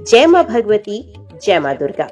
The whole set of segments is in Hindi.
जय मां भगवती, जय मां दुर्गा।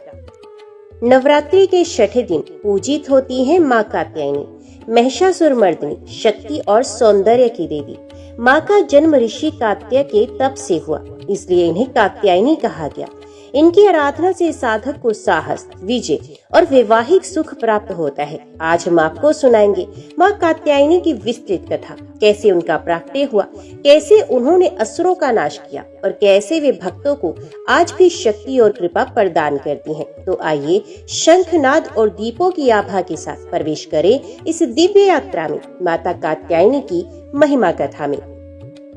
नवरात्रि के छठे दिन पूजित होती है मां कात्यायनी, महिषासुर मर्दिनी, शक्ति और सौंदर्य की देवी। मां का जन्म ऋषि कात्याय के तप से हुआ, इसलिए इन्हें कात्यायनी कहा गया। इनकी आराधना से साधक को साहस, विजय और वैवाहिक सुख प्राप्त होता है। आज हम आपको सुनाएंगे मां कात्यायनी की विस्तृत कथा, कैसे उनका प्राकट्य हुआ, कैसे उन्होंने असुरों का नाश किया और कैसे वे भक्तों को आज भी शक्ति और कृपा प्रदान करती हैं। तो आइए शंखनाद और दीपों की आभा के साथ प्रवेश करें इस दिव्य यात्रा में माता कात्यायनी की महिमा कथा में।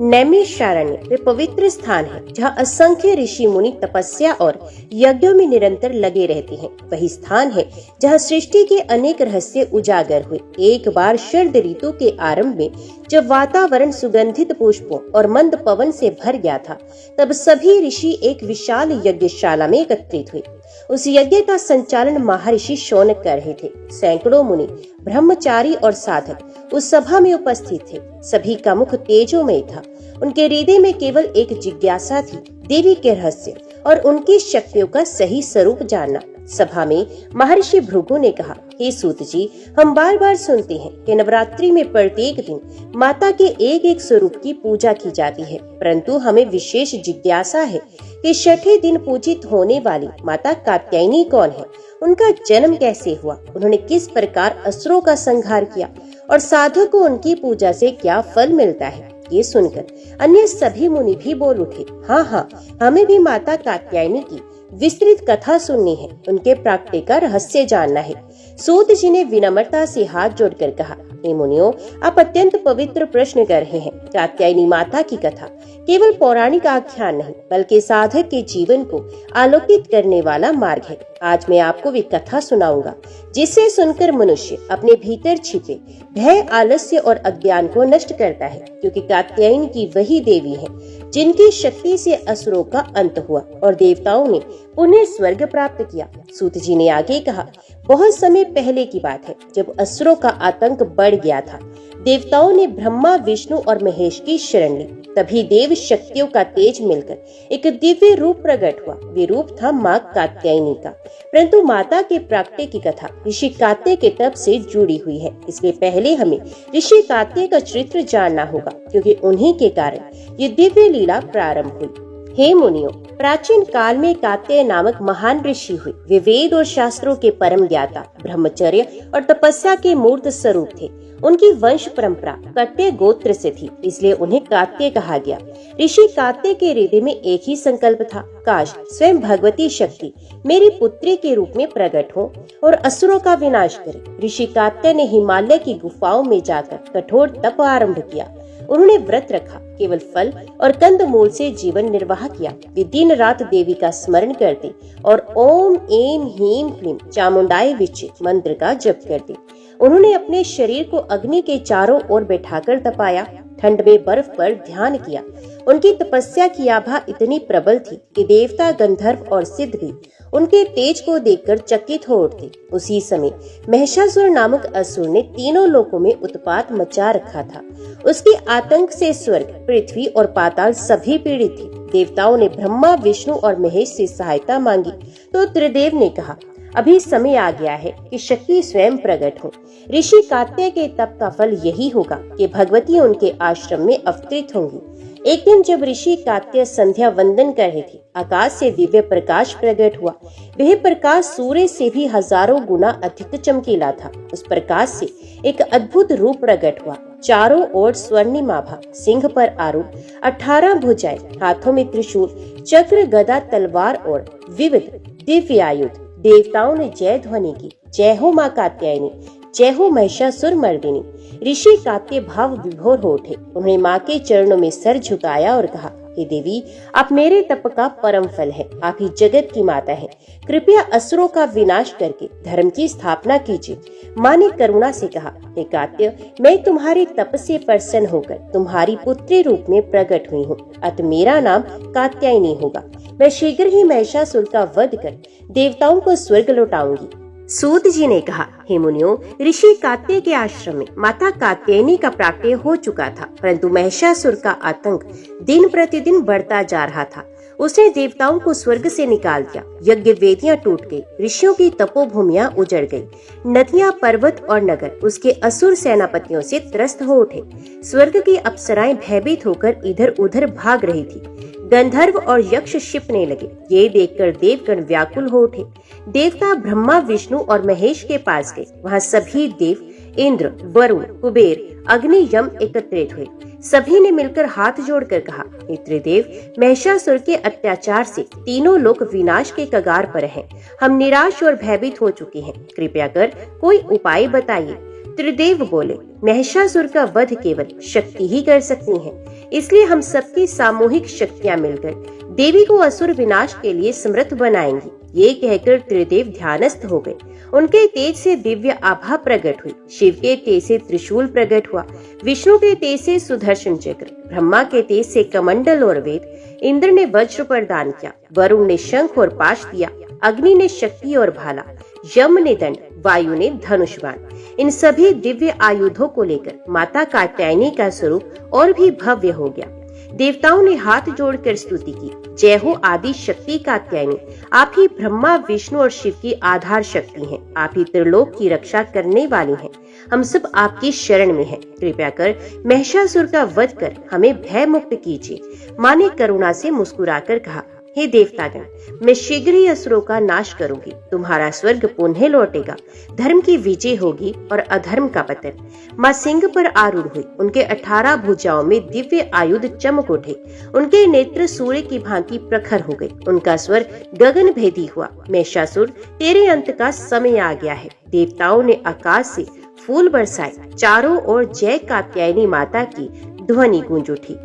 नैमिषारण्य वे पवित्र स्थान है जहाँ असंख्य ऋषि मुनि तपस्या और यज्ञों में निरंतर लगे रहते हैं। वही स्थान है जहाँ सृष्टि के अनेक रहस्य उजागर हुए। एक बार शरद ऋतु के आरंभ में जब वातावरण सुगंधित पुष्पों और मंद पवन से भर गया था, तब सभी ऋषि एक विशाल यज्ञशाला में एकत्रित हुए। उस यज्ञ का संचालन महर्षि शौनक कर रहे थे। सैकड़ों मुनि, ब्रह्मचारी और साधक उस सभा में उपस्थित थे। सभी का मुख तेजोमय था। उनके हृदय में केवल एक जिज्ञासा थी, देवी के रहस्य और उनकी शक्तियों का सही स्वरूप जानना। सभा में महर्षि भृगु ने कहा, हे सूत जी, हम बार बार सुनते हैं कि नवरात्रि में प्रत्येक दिन माता के एक एक स्वरूप की पूजा की जाती है, परंतु हमें विशेष जिज्ञासा है कि छठे दिन पूजित होने वाली माता कात्यायनी कौन है, उनका जन्म कैसे हुआ, उन्होंने किस प्रकार असुरों का संहार किया और साधक को उनकी पूजा से क्या फल मिलता है। ये सुनकर अन्य सभी मुनि भी बोल उठे, हाँ, हमें भी माता कात्यायनी की विस्तृत कथा सुननी है, उनके प्राकट्य का रहस्य जानना है। सूत जी ने विनम्रता से हाथ जोड़कर कहा, हे मुनियों, आप अत्यंत पवित्र प्रश्न कर रहे हैं। कात्यायनी माता की कथा केवल पौराणिक आख्यान नहीं, बल्कि साधक के जीवन को आलोकित करने वाला मार्ग है। आज मैं आपको वे कथा सुनाऊंगा, जिसे सुनकर मनुष्य अपने भीतर छिपे भय, आलस्य और अज्ञान को नष्ट करता है, क्योंकि कात्यायनी की वही देवी है जिनकी शक्ति से असुरों का अंत हुआ और देवताओं ने पुनः स्वर्ग प्राप्त किया। सूत जी ने आगे कहा, बहुत समय पहले की बात है, जब असुरों का आतंक बढ़ गया था। देवताओं ने ब्रह्मा, विष्णु और महेश की शरण ली। तभी देव शक्तियों का तेज मिलकर एक दिव्य रूप प्रकट हुआ। वे रूप था मां कात्यायनी का। परंतु माता के प्राकट्य की कथा ऋषि कात्याय के तप से जुड़ी हुई है, इसलिए पहले हमें ऋषि कात्याय का चरित्र जानना होगा, क्योंकि उन्हीं के कारण ये दिव्य लीला प्रारंभ हुई। हे मुनियों, प्राचीन काल में कात्याय नामक महान ऋषि हुए। वे वेद और शास्त्रों के परम ज्ञाता, ब्रह्मचर्य और तपस्या के मूर्त स्वरूप थे। उनकी वंश परंपरा कात्याय गोत्र से थी, इसलिए उन्हें कात्याय कहा गया। ऋषि कात्याय के हृदय में एक ही संकल्प था, काश स्वयं भगवती शक्ति मेरी पुत्री के रूप में प्रकट हो और असुरों का विनाश करे। ऋषि कात्याय ने हिमालय की गुफाओं में जाकर कठोर तप आरंभ किया। उन्होंने व्रत रखा, केवल फल और कंदमूल से जीवन निर्वाह किया। वे दिन रात देवी का स्मरण करते और ओम ऐं ह्रीं क्लीं चामुंडाय विचे मंत्र का जप करते। उन्होंने अपने शरीर को अग्नि के चारों ओर बैठाकर तपाया, ठंड में बर्फ पर ध्यान किया। उनकी तपस्या की आभा इतनी प्रबल थी कि देवता, गंधर्व और सिद्ध भी उनके तेज को देखकर चकित हो उठते। उसी समय महिषासुर नामक असुर ने तीनों लोकों में उत्पात मचा रखा था। उसके आतंक से स्वर्ग, पृथ्वी और पाताल सभी पीड़ित थे। देवताओं ने ब्रह्मा, विष्णु और महेश से सहायता मांगी, तो त्रिदेव ने कहा, अभी समय आ गया है कि शक्ति स्वयं प्रकट हो। ऋषि कात्याय के तप का फल यही होगा कि भगवती उनके आश्रम में अवतरित होंगी। एक दिन जब ऋषि कात्याय संध्या वंदन कर रहे थे, आकाश से दिव्य प्रकाश प्रकट हुआ। वह प्रकाश सूर्य से भी हजारों गुना अधिक चमकीला था। उस प्रकाश से एक अद्भुत रूप प्रकट हुआ। चारों ओर स्वर्णिम आभा, सिंह पर आरूढ़ 18 भुजाएं, हाथों में त्रिशूल, चक्र, गदा, तलवार और विविध दिव्य आयुध। देवताओं ने जय ध्वनि की, जय हो मां कात्यायनी, जय हो महिषासुर मर्दिनी। ऋषि कात्याय भाव विभोर हो उठे। उन्होंने मां के चरणों में सर झुकाया और कहा, हे देवी, आप मेरे तप का परम फल है। आप ही जगत की माता हैं। कृपया असुरों का विनाश करके धर्म की स्थापना कीजिए। मां ने करुणा से कहा, हे कात्याय, मैं तुम्हारे तप से प्रसन्न होकर तुम्हारी पुत्री रूप में प्रकट हुई हूँ। अतः मेरा नाम कात्यायनी होगा। मैं शीघ्र ही महिषासुर का वध कर देवताओं को स्वर्ग लौटाऊंगी। सूत जी ने कहा, हे मुनियों, ऋषि कात्याय के आश्रम में माता कात्यायनी का प्राकट्य हो चुका था, परंतु महिषासुर का आतंक दिन प्रतिदिन बढ़ता जा रहा था। उसने देवताओं को स्वर्ग से निकाल दिया। यज्ञ वेदियां टूट गई, ऋषियों की तपोभूमियां उजड़ गई, नदियां, पर्वत और नगर उसके असुर सेनापतियों से त्रस्त हो उठे। स्वर्ग की अप्सराएं भयभीत होकर इधर उधर भाग रही थी। गंधर्व और यक्ष शिपने लगे। ये देखकर देवगण व्याकुल हो उठे। देवता ब्रह्मा, विष्णु और महेश के पास गए। वहाँ सभी देव, इंद्र, वरुण, कुबेर, अग्नि, यम एकत्रित हुए। सभी ने मिलकर हाथ जोड़कर कहा, हे त्रिदेव, महिषासुर के अत्याचार से तीनों लोक विनाश के कगार पर हैं। हम निराश और भयभीत हो चुके हैं। कृपया कर कोई उपाय बताइए। त्रिदेव बोले, महिषासुर का वध केवल शक्ति ही कर सकती है, इसलिए हम सबकी सामूहिक शक्तियां मिलकर देवी को असुर विनाश के लिए समर्थ बनाएंगी। ये कहकर त्रिदेव ध्यानस्थ हो गए। उनके तेज से दिव्य आभा प्रकट हुई। शिव के तेज से त्रिशूल प्रकट हुआ, विष्णु के तेज से सुदर्शन चक्र, ब्रह्मा के तेज से कमंडल और वेद, इंद्र ने वज्र प्रदान किया, वरुण ने शंख और पाश दिया, अग्नि ने शक्ति और भाला, यम ने दंड, वायु ने धनुष बाण। इन सभी दिव्य आयुधों को लेकर माता कात्यायनी का स्वरूप और भी भव्य हो गया। देवताओं ने हाथ जोड़कर स्तुति की, जय हो आदि शक्ति कात्यायनी, आप ही ब्रह्मा, विष्णु और शिव की आधार शक्ति हैं। आप ही त्रिलोक की रक्षा करने वाली हैं। हम सब आपकी शरण में हैं। कृपया कर महिषासुर का वध कर हमें भय मुक्त कीजिए। माँ ने करुणा से मुस्कुराकर कहा, हे देवतागण, मैं शीघ्र ही असुरों का नाश करूंगी। तुम्हारा स्वर्ग पुनः लौटेगा, धर्म की विजय होगी और अधर्म का पतन। माँ सिंह पर आरूढ़ हुई। उनके 18 भुजाओं में दिव्य आयुध चमक उठे। उनके नेत्र सूर्य की भांति प्रखर हो गए। उनका स्वर गगन भेदी हुआ, महिषासुर, तेरे अंत का समय आ गया है। देवताओं ने आकाश से फूल बरसाए। चारों ओर जय कात्यायनी माता की ध्वनि गूंज उठी।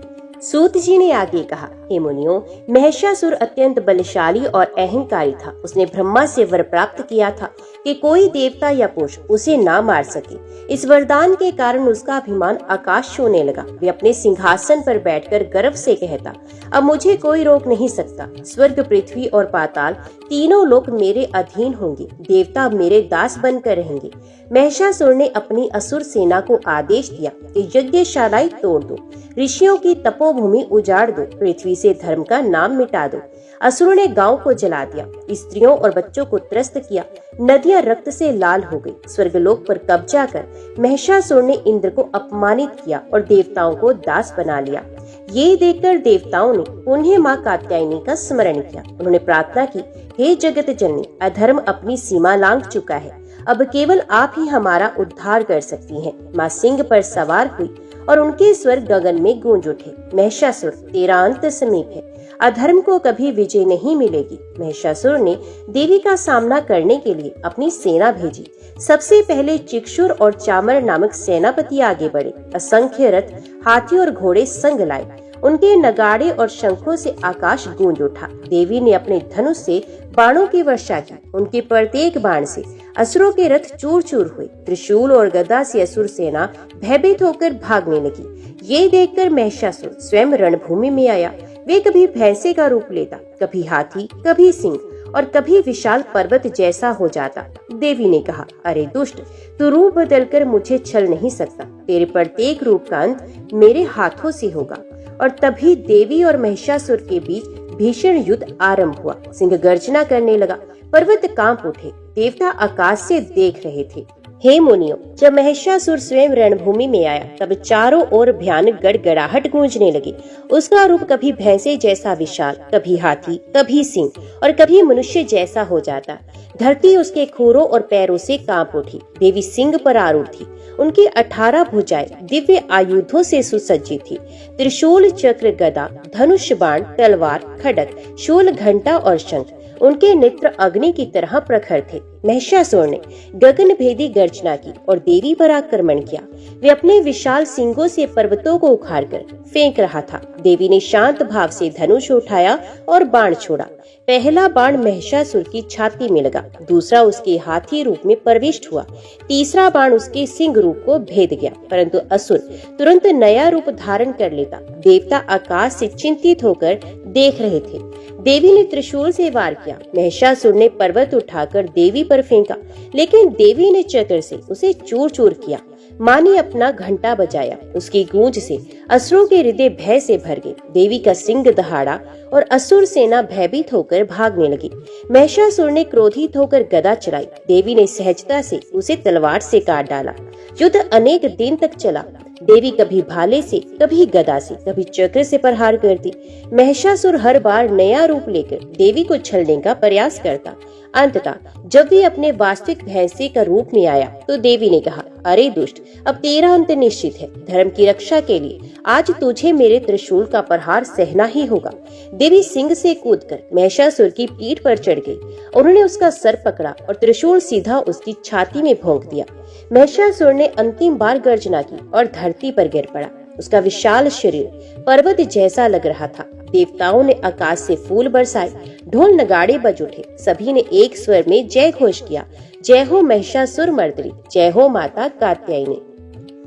सूत जी ने आगे कहा, हे मुनियों, महिषासुर अत्यंत बलशाली और अहंकारी था। उसने ब्रह्मा से वर प्राप्त किया था कि कोई देवता या पुरुष उसे ना मार सके। इस वरदान के कारण उसका अभिमान आकाश छूने लगा। वे अपने सिंहासन पर बैठकर गर्व से कहता, अब मुझे कोई रोक नहीं सकता। स्वर्ग, पृथ्वी और पाताल तीनों लोक मेरे अधीन होंगे। देवता मेरे दास बनकर रहेंगे। महिषासुर ने अपनी असुर सेना को आदेश दिया कि यज्ञशालाएं तोड़ दो, ऋषियों की तपोभूमि उजाड़ दो, पृथ्वी से धर्म का नाम मिटा दो। असुरों ने गांव को जला दिया, स्त्रियों और बच्चों को त्रस्त किया, नदियां रक्त से लाल हो गई। स्वर्गलोक पर कब्जा कर महिषासुर ने इंद्र को अपमानित किया और देवताओं को दास बना लिया। ये देखकर देवताओं ने पुनः माँ कात्यायनी का स्मरण किया। उन्होंने प्रार्थना की, हे जगत जननी, अधर्म अपनी सीमा लांघ चुका है। अब केवल आप ही हमारा उद्धार कर सकती हैं। माँ सिंह पर सवार हुई और उनके स्वर गगन में गूंज उठे, महिषासुर, तेरा अंत समीप है। अधर्म को कभी विजय नहीं मिलेगी। महिषासुर ने देवी का सामना करने के लिए अपनी सेना भेजी। सबसे पहले चिक्षुर और चामर नामक सेनापति आगे बढ़े। असंख्य रथ, हाथी और घोड़े संग लाए। उनके नगाड़े और शंखों से आकाश गूंज उठा। देवी ने अपने धनुष से बाणों की वर्षा की। उनके प्रत्येक बाण से असुरों के रथ चूर चूर हुए। त्रिशूल और गदा से असुर सेना भयभीत होकर भागने लगी। ये देखकर महिषासुर स्वयं रणभूमि में आया। वे कभी भैंसे का रूप लेता, कभी हाथी, कभी सिंह और कभी विशाल पर्वत जैसा हो जाता। देवी ने कहा, अरे दुष्ट, तू रूप बदलकर मुझे छल नहीं सकता। तेरे प्रत्येक रूप का अंत मेरे हाथों से होगा। और तभी देवी और महिषासुर के बीच भीषण युद्ध आरंभ हुआ। सिंह गर्जना करने लगा, पर्वत कांप उठे। देवता आकाश से देख रहे थे। हे मुनियों, जब महिषासुर स्वयं रणभूमि में आया तब चारों ओर भयानक गड़गड़ाहट गूंजने लगी। उसका रूप कभी भैंसे जैसा विशाल, कभी हाथी, कभी सिंह और कभी मनुष्य जैसा हो जाता। धरती उसके खुरों और पैरों से कांप उठी। देवी सिंह पर आरूढ़ थी। उनकी 18 भुजाएं दिव्य आयुधों से सुसज्जित थी। त्रिशूल, चक्र, गदा, धनुष, बाण, तलवार, खड्ग, शूल, घंटा और शंख। उनके नेत्र अग्नि की तरह प्रखर थे। महिषासुर ने गगन भेदी गर्जना की और देवी पर आक्रमण किया। वे अपने विशाल सिंगों से पर्वतों को उखाड़कर फेंक रहा था। देवी ने शांत भाव से धनुष उठाया और बाण छोड़ा। पहला बाण महिषासुर की छाती में लगा, दूसरा उसके हाथी रूप में प्रविष्ट हुआ, तीसरा बाण उसके सिंह रूप को भेद गया। परंतु असुर तुरंत नया रूप धारण कर लेता। देवता आकाश से चिंतित होकर देख रहे थे। देवी ने त्रिशूल से वार किया। महिषासुर ने पर्वत उठाकर देवी पर फेंका, लेकिन देवी ने चक्र से उसे चूर चूर किया। माँ ने अपना घंटा बजाया। उसकी गूंज से असुरों के हृदय भय से भर गए। देवी का सिंह दहाड़ा और असुर सेना भयभीत होकर भागने लगी। महिषासुर ने क्रोधित होकर गदा चलाई। देवी ने सहजता से उसे तलवार से काट डाला। युद्ध अनेक दिन तक चला। देवी कभी भाले से, कभी गदा से, कभी चक्र से प्रहार करती। महिषासुर हर बार नया रूप लेकर देवी को छलने का प्रयास करता। अंततः जब वे अपने वास्तविक भैंसे का रूप में आया तो देवी ने कहा, अरे दुष्ट, अब तेरा अंत निश्चित है। धर्म की रक्षा के लिए आज तुझे मेरे त्रिशूल का प्रहार सहना ही होगा। देवी सिंह से कूदकर महिषासुर की पीठ पर चढ़ गई। उन्होंने उसका सर पकड़ा और त्रिशूल सीधा उसकी छाती में भोंक दिया। महिषासुर ने अंतिम बार गर्जना की और धरती पर गिर पड़ा। उसका विशाल शरीर पर्वत जैसा लग रहा था। देवताओं ने आकाश से फूल बरसाए, ढोल नगाड़े बज उठे। सभी ने एक स्वर में जय घोष किया, जय हो महिषासुर मर्दिनी, जय हो माता कात्यायनी।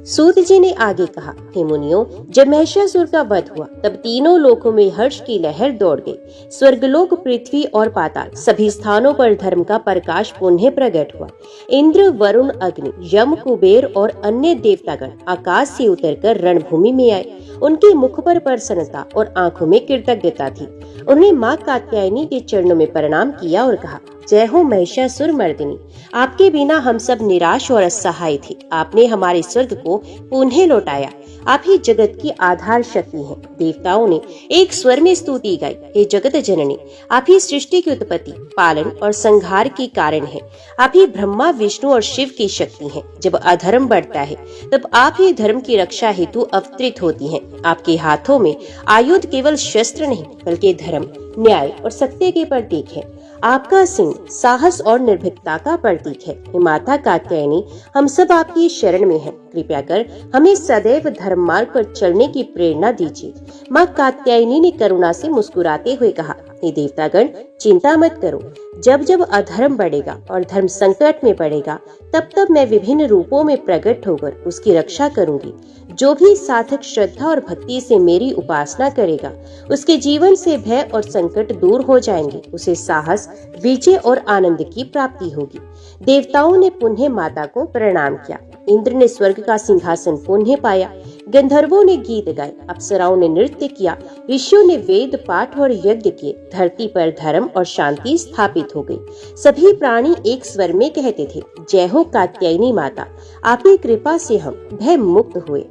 सूत जी ने आगे कहा, हे मुनियों, जब महिषासुर का वध हुआ तब तीनों लोकों में हर्ष की लहर दौड़ गई। स्वर्गलोक, पृथ्वी और पाताल सभी स्थानों पर धर्म का प्रकाश पुनः प्रकट हुआ। इंद्र, वरुण, अग्नि, यम, कुबेर और अन्य देवतागण आकाश से उतरकर रणभूमि में आए। उनके मुख पर प्रसन्नता और आंखों में कृतज्ञता थी। उन्होंने माँ कात्यायनी के चरणों में प्रणाम किया और कहा, जय हो महिषासुर मर्दिनी, आपके बिना हम सब निराश और असहाय थे। आपने हमारे स्वर्ग को पुनः लौटाया। आप ही जगत की आधार शक्ति हैं। देवताओं ने एक स्वर में स्तुति गाई, हे जगत जननी, आप ही सृष्टि की उत्पत्ति, पालन और संहार के कारण हैं। आप ही ब्रह्मा, विष्णु और शिव की शक्ति हैं। जब अधर्म बढ़ता है तब आप ही धर्म की रक्षा हेतु अवतरित होती हैं। आपके हाथों में आयुध केवल शस्त्र नहीं बल्कि धर्म, न्याय और सत्य के प्रतीक है। आपका सिंह साहस और निर्भीकता का प्रतीक है। हे माता कात्यायनी, हम सब आपकी शरण में हैं। कृपया कर हमें सदैव धर्म मार्ग पर चलने की प्रेरणा दीजिए। माँ कात्यायनी ने करुणा से मुस्कुराते हुए कहा, हे देवतागण, चिंता मत करो। जब जब अधर्म बढ़ेगा और धर्म संकट में पड़ेगा तब तब मैं विभिन्न रूपों में प्रकट होकर उसकी रक्षा करूंगी। जो भी साधक श्रद्धा और भक्ति से मेरी उपासना करेगा उसके जीवन से भय और संकट दूर हो जाएंगे। उसे साहस, विजय और आनंद की प्राप्ति होगी। देवताओं ने पुनः माता को प्रणाम किया। इंद्र ने स्वर्ग का सिंहासन पुनः पाया। गंधर्वों ने गीत गाए, अप्सराओं ने नृत्य किया, ऋषियों ने वेद पाठ और यज्ञ किए। धरती पर धर्म और शांति स्थापित हो गई। सभी प्राणी एक स्वर में कहते थे, जय हो कात्यायनी माता, आपकी कृपा से हम भय मुक्त हुए।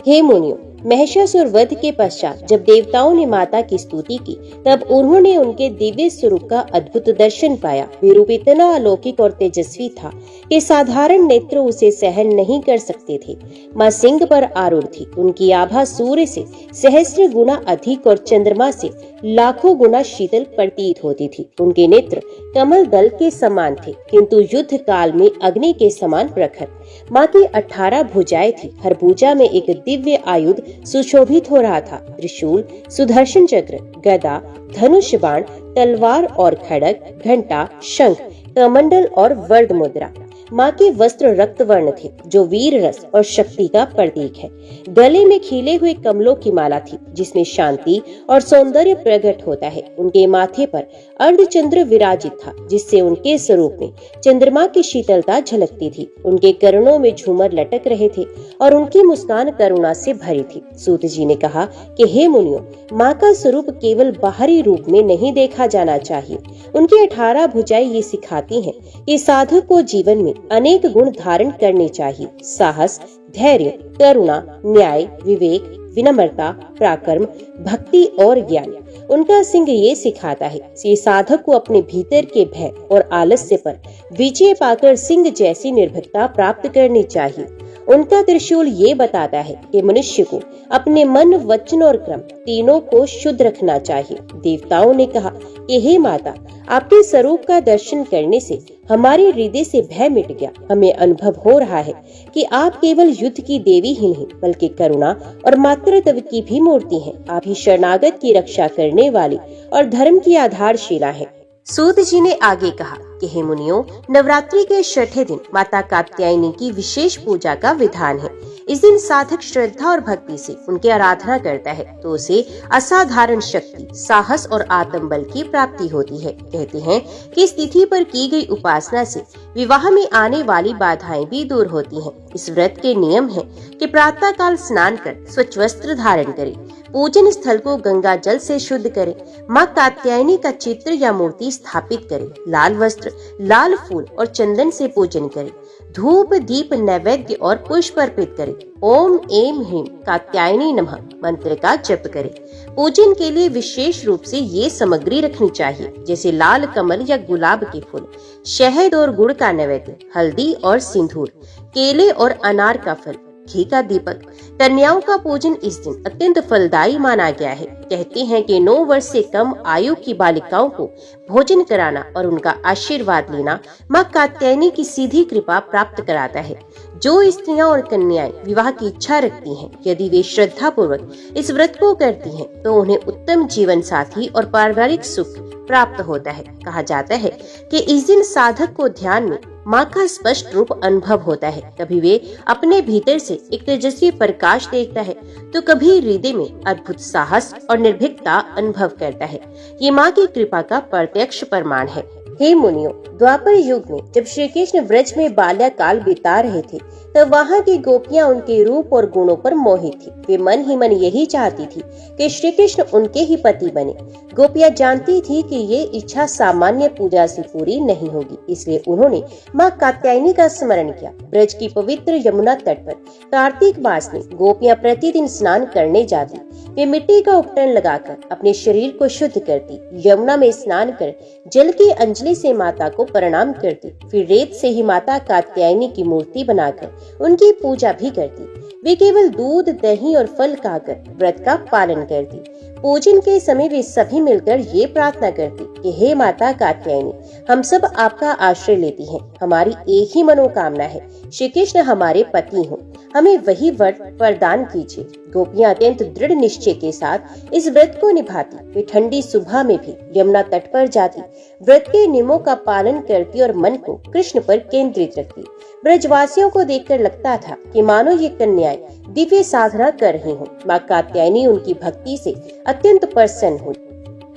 हे मुनियों, महिषासुर वध के पश्चात जब देवताओं ने माता की स्तुति की तब उन्होंने उनके दिव्य स्वरूप का अद्भुत दर्शन पाया। वे रूप इतना अलौकिक और तेजस्वी था कि साधारण नेत्र उसे सहन नहीं कर सकते थे। माँ सिंह पर आरूढ़ थी। उनकी आभा सूर्य से सहस्र गुना अधिक और चंद्रमा से लाखों गुना शीतल प्रतीत होती थी। उनके नेत्र कमल दल के समान थे किंतु युद्ध काल में अग्नि के समान प्रखर। माँ की 18 भुजाएं थी। हर भुजा में एक दिव्य आयुध सुशोभित हो रहा था। त्रिशूल, सुदर्शन चक्र, गदा, धनुष बाण, तलवार और खड़ग, घंटा, शंख, कमंडल और वर्द मुद्रा। माँ के वस्त्र रक्त वर्ण थे जो वीर रस और शक्ति का प्रतीक है। गले में खिले हुए कमलों की माला थी जिसमें शांति और सौंदर्य प्रकट होता है। उनके माथे पर अर्धचंद्र विराजित था जिससे उनके स्वरूप में चंद्रमा की शीतलता झलकती थी। उनके कर्णों में झूमर लटक रहे थे और उनकी मुस्कान करुणा से भरी थी। सूत जी ने कहा कि हे मुनियों, माँ का स्वरूप केवल बाहरी रूप में नहीं देखा जाना चाहिए। उनकी 18 भुजाएं ये सिखाती हैं कि साधक को जीवन में अनेक गुण धारण करने चाहिए। साहस, धैर्य, करुणा, न्याय, विवेक, विनम्रता, पराक्रम, भक्ति और ज्ञान। उनका सिंह ये सिखाता है कि साधक को अपने भीतर के भय और आलस्य पर विजय पाकर सिंह जैसी निर्भीकता प्राप्त करनी चाहिए। उनका त्रिशूल ये बताता है कि मनुष्य को अपने मन, वचन और कर्म तीनों को शुद्ध रखना चाहिए। देवताओं ने कहा कि हे माता, आपके स्वरूप का दर्शन करने से हमारे हृदय से भय मिट गया। हमें अनुभव हो रहा है कि आप केवल युद्ध की देवी ही नहीं बल्कि करुणा और मातृत्व की भी मूर्ति हैं। आप ही शरणागत की रक्षा करने वाली और धर्म की आधारशिला है। सूत जी ने आगे कहा, कि हे मुनियों, नवरात्रि के छठे दिन माता कात्यायनी की विशेष पूजा का विधान है। इस दिन साधक श्रद्धा और भक्ति से उनकी आराधना करता है तो उसे असाधारण शक्ति, साहस और आत्मबल की प्राप्ति होती है। कहते हैं कि इस तिथि पर की गई उपासना से विवाह में आने वाली बाधाएं भी दूर होती हैं। इस व्रत के नियम है कि प्रातः काल स्नान कर स्वच्छ वस्त्र धारण करें, पूजन स्थल को गंगा जल से शुद्ध करें, माँ कात्यायनी का चित्र या मूर्ति स्थापित करें, लाल वस्त्र, लाल फूल और चंदन से पूजन करें, धूप दीप नैवेद्य और पुष्प अर्पित करें, ओम एम ह्रीम कात्यायनी नमः मंत्र का जप करें। पूजन के लिए विशेष रूप से ये सामग्री रखनी चाहिए, जैसे लाल कमल या गुलाब के फूल, शहद और गुड़ का नैवेद्य, हल्दी और सिंदूर, केले और अनार का फल, घी का दीपक। कन्याओं का पूजन इस दिन अत्यंत फलदायी माना गया है। कहते हैं कि 9 वर्ष से कम आयु की बालिकाओं को भोजन कराना और उनका आशीर्वाद लेना माँ कात्यायनी की सीधी कृपा प्राप्त कराता है। जो स्त्रियां और कन्याएं विवाह की इच्छा रखती हैं, यदि वे श्रद्धा पूर्वक इस व्रत को करती हैं, तो उन्हें उत्तम जीवन साथी और पारिवारिक सुख प्राप्त होता है। कहा जाता है कि इस दिन साधक को ध्यान में माँ का स्पष्ट रूप अनुभव होता है। कभी वे अपने भीतर से एक तेजस्वी प्रकाश देखता है तो कभी हृदय में अद्भुत साहस और निर्भीकता अनुभव करता है। ये माँ की कृपा का प्रत्यक्ष प्रमाण है। हे मुनियों, द्वापर युग में जब श्री कृष्ण ब्रज में बाल्यकाल बिता रहे थे, तब वहाँ की गोपियाँ उनके रूप और गुणों पर मोहित थी। वे मन ही मन यही चाहती थी कि श्री कृष्ण उनके ही पति बने। गोपियाँ जानती थी कि ये इच्छा सामान्य पूजा से पूरी नहीं होगी, इसलिए उन्होंने माँ कात्यायनी का स्मरण किया। ब्रज की पवित्र यमुना तट पर कार्तिक मास में गोपियाँ प्रतिदिन स्नान करने जाती। वे मिट्टी का उपटन लगाकर अपने शरीर को शुद्ध करती, यमुना में स्नान कर जल की अंजलि से माता को प्रणाम करती, फिर रेत से ही माता कात्यायनी की मूर्ति बनाकर उनकी पूजा भी करती। वे केवल दूध, दही और फल खाकर व्रत का पालन करती। पूजन के समय वे सभी मिलकर ये प्रार्थना करती कि हे माता कात्यायनी, हम सब आपका आश्रय लेती हैं। हमारी एक ही मनोकामना है, श्री कृष्ण हमारे पति हों, हमें वही वर प्रदान कीजिए। गोपियाँ अत्यंत दृढ़ निश्चय के साथ इस व्रत को निभाती। वे ठंडी सुबह में भी यमुना तट पर जाती, व्रत के नियमों का पालन करती और मन को कृष्ण पर केंद्रित रखती। ब्रजवासियों को देखकर लगता था कि मानो ये कन्याएं दिव्य साधना कर रही हों। माँ कात्यायनी उनकी भक्ति से अत्यंत प्रसन्न हुई।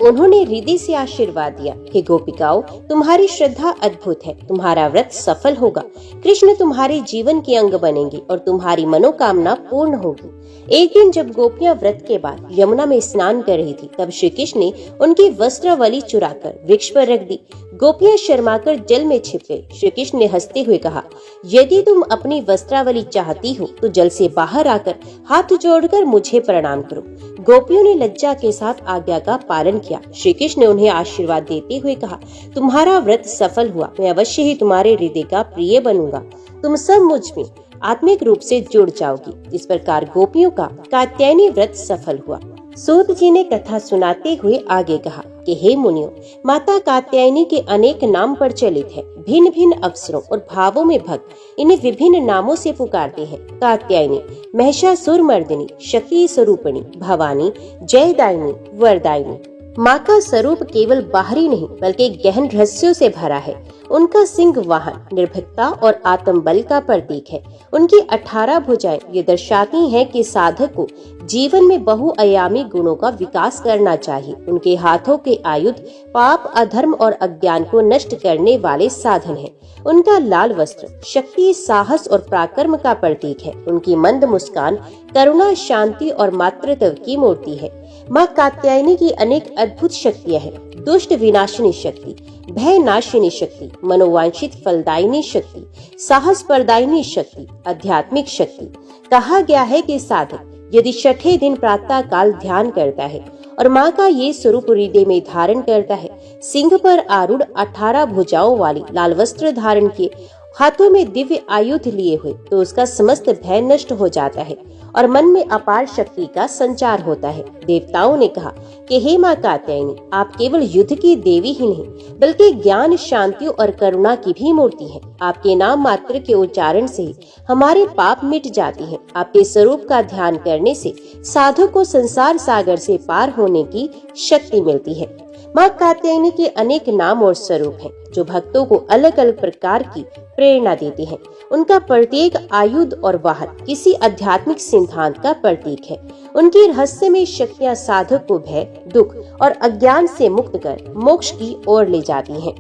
उन्होंने हृदय से आशीर्वाद दिया, हे गोपिकाओं, तुम्हारी श्रद्धा अद्भुत है, तुम्हारा व्रत सफल होगा, कृष्ण तुम्हारे जीवन के अंग बनेंगे और तुम्हारी मनोकामना पूर्ण होगी। एक दिन जब गोपियां व्रत के बाद यमुना में स्नान कर रही थी, तब श्री कृष्ण ने उनकी वस्त्रावली चुराकर वृक्ष पर रख दी। गोपियां शर्माकर जल में छिप गई। श्री कृष्ण ने हंसते हुए कहा, यदि तुम अपनी वस्त्रावली चाहती हो तो जल से बाहर आकर हाथ जोड़कर मुझे प्रणाम करो। गोपियों ने लज्जा के साथ आज्ञा का पालन किया। श्री कृष्ण ने उन्हें आशीर्वाद देते हुए कहा, तुम्हारा व्रत सफल हुआ, मैं अवश्य ही तुम्हारे हृदय का प्रिय बनूंगा, तुम सब मुझ में आत्मिक रूप से जुड़ जाओगी। इस प्रकार गोपियों का कात्यायनी व्रत सफल हुआ। सूत जी ने कथा सुनाते हुए आगे कहा कि हे मुनियों, माता कात्यायनी के अनेक नाम प्रचलित है। भिन्न भिन्न अवसरों और भावों में भक्त इन्हें विभिन्न नामों से पुकारते हैं। कात्यायनी, महिषासुरमर्दिनी, शक्ति स्वरूपिणी, भवानी, जयदायिनी, वरदायिनी। माँ का स्वरूप केवल बाहरी नहीं बल्कि गहन रहस्यों से भरा है। उनका सिंह वाहन निर्भीकता और आत्मबल का प्रतीक है। उनकी 18 भुजाएं ये दर्शाती हैं कि साधक को जीवन में बहुआयामी गुणों का विकास करना चाहिए। उनके हाथों के आयुध पाप, अधर्म और अज्ञान को नष्ट करने वाले साधन हैं। उनका लाल वस्त्र शक्ति, साहस और पराक्रम का प्रतीक है। उनकी मंद मुस्कान करुणा, शांति और मातृत्व की मूर्ति है। माँ कात्यायनी की अनेक अद्भुत शक्तियाँ हैं। दुष्ट विनाशिनी शक्ति, भय नाशिनी शक्ति, मनोवांछित फलदायिनी शक्ति, साहस प्रदायिनी शक्ति, आध्यात्मिक शक्ति। कहा गया है कि साधक यदि छठे दिन प्रातः काल ध्यान करता है और माँ का ये स्वरूप हृदय में धारण करता है, सिंह पर आरूढ़ 18 भुजाओं वाली लाल वस्त्र धारण किए, हाथों में दिव्य आयुध लिए हुए, तो उसका समस्त भय नष्ट हो जाता है और मन में अपार शक्ति का संचार होता है। देवताओं ने कहा कि हे माँ कात्यायनी, आप केवल युद्ध की देवी ही नहीं बल्कि ज्ञान, शांति और करुणा की भी मूर्ति हैं। आपके नाम मात्र के उच्चारण से ही हमारे पाप मिट जाते हैं। आपके स्वरूप का ध्यान करने से साधु को संसार सागर से पार होने की शक्ति मिलती है। माँ कात्यायनी के अनेक नाम और स्वरूप हैं, जो भक्तों को अलग अलग प्रकार की प्रेरणा देते हैं। उनका प्रत्येक आयुध और वाहन किसी आध्यात्मिक सिद्धांत का प्रतीक है। उनकी रहस्यमय शक्तियाँ साधक को भय, दुख और अज्ञान से मुक्त कर मोक्ष की ओर ले जाती हैं।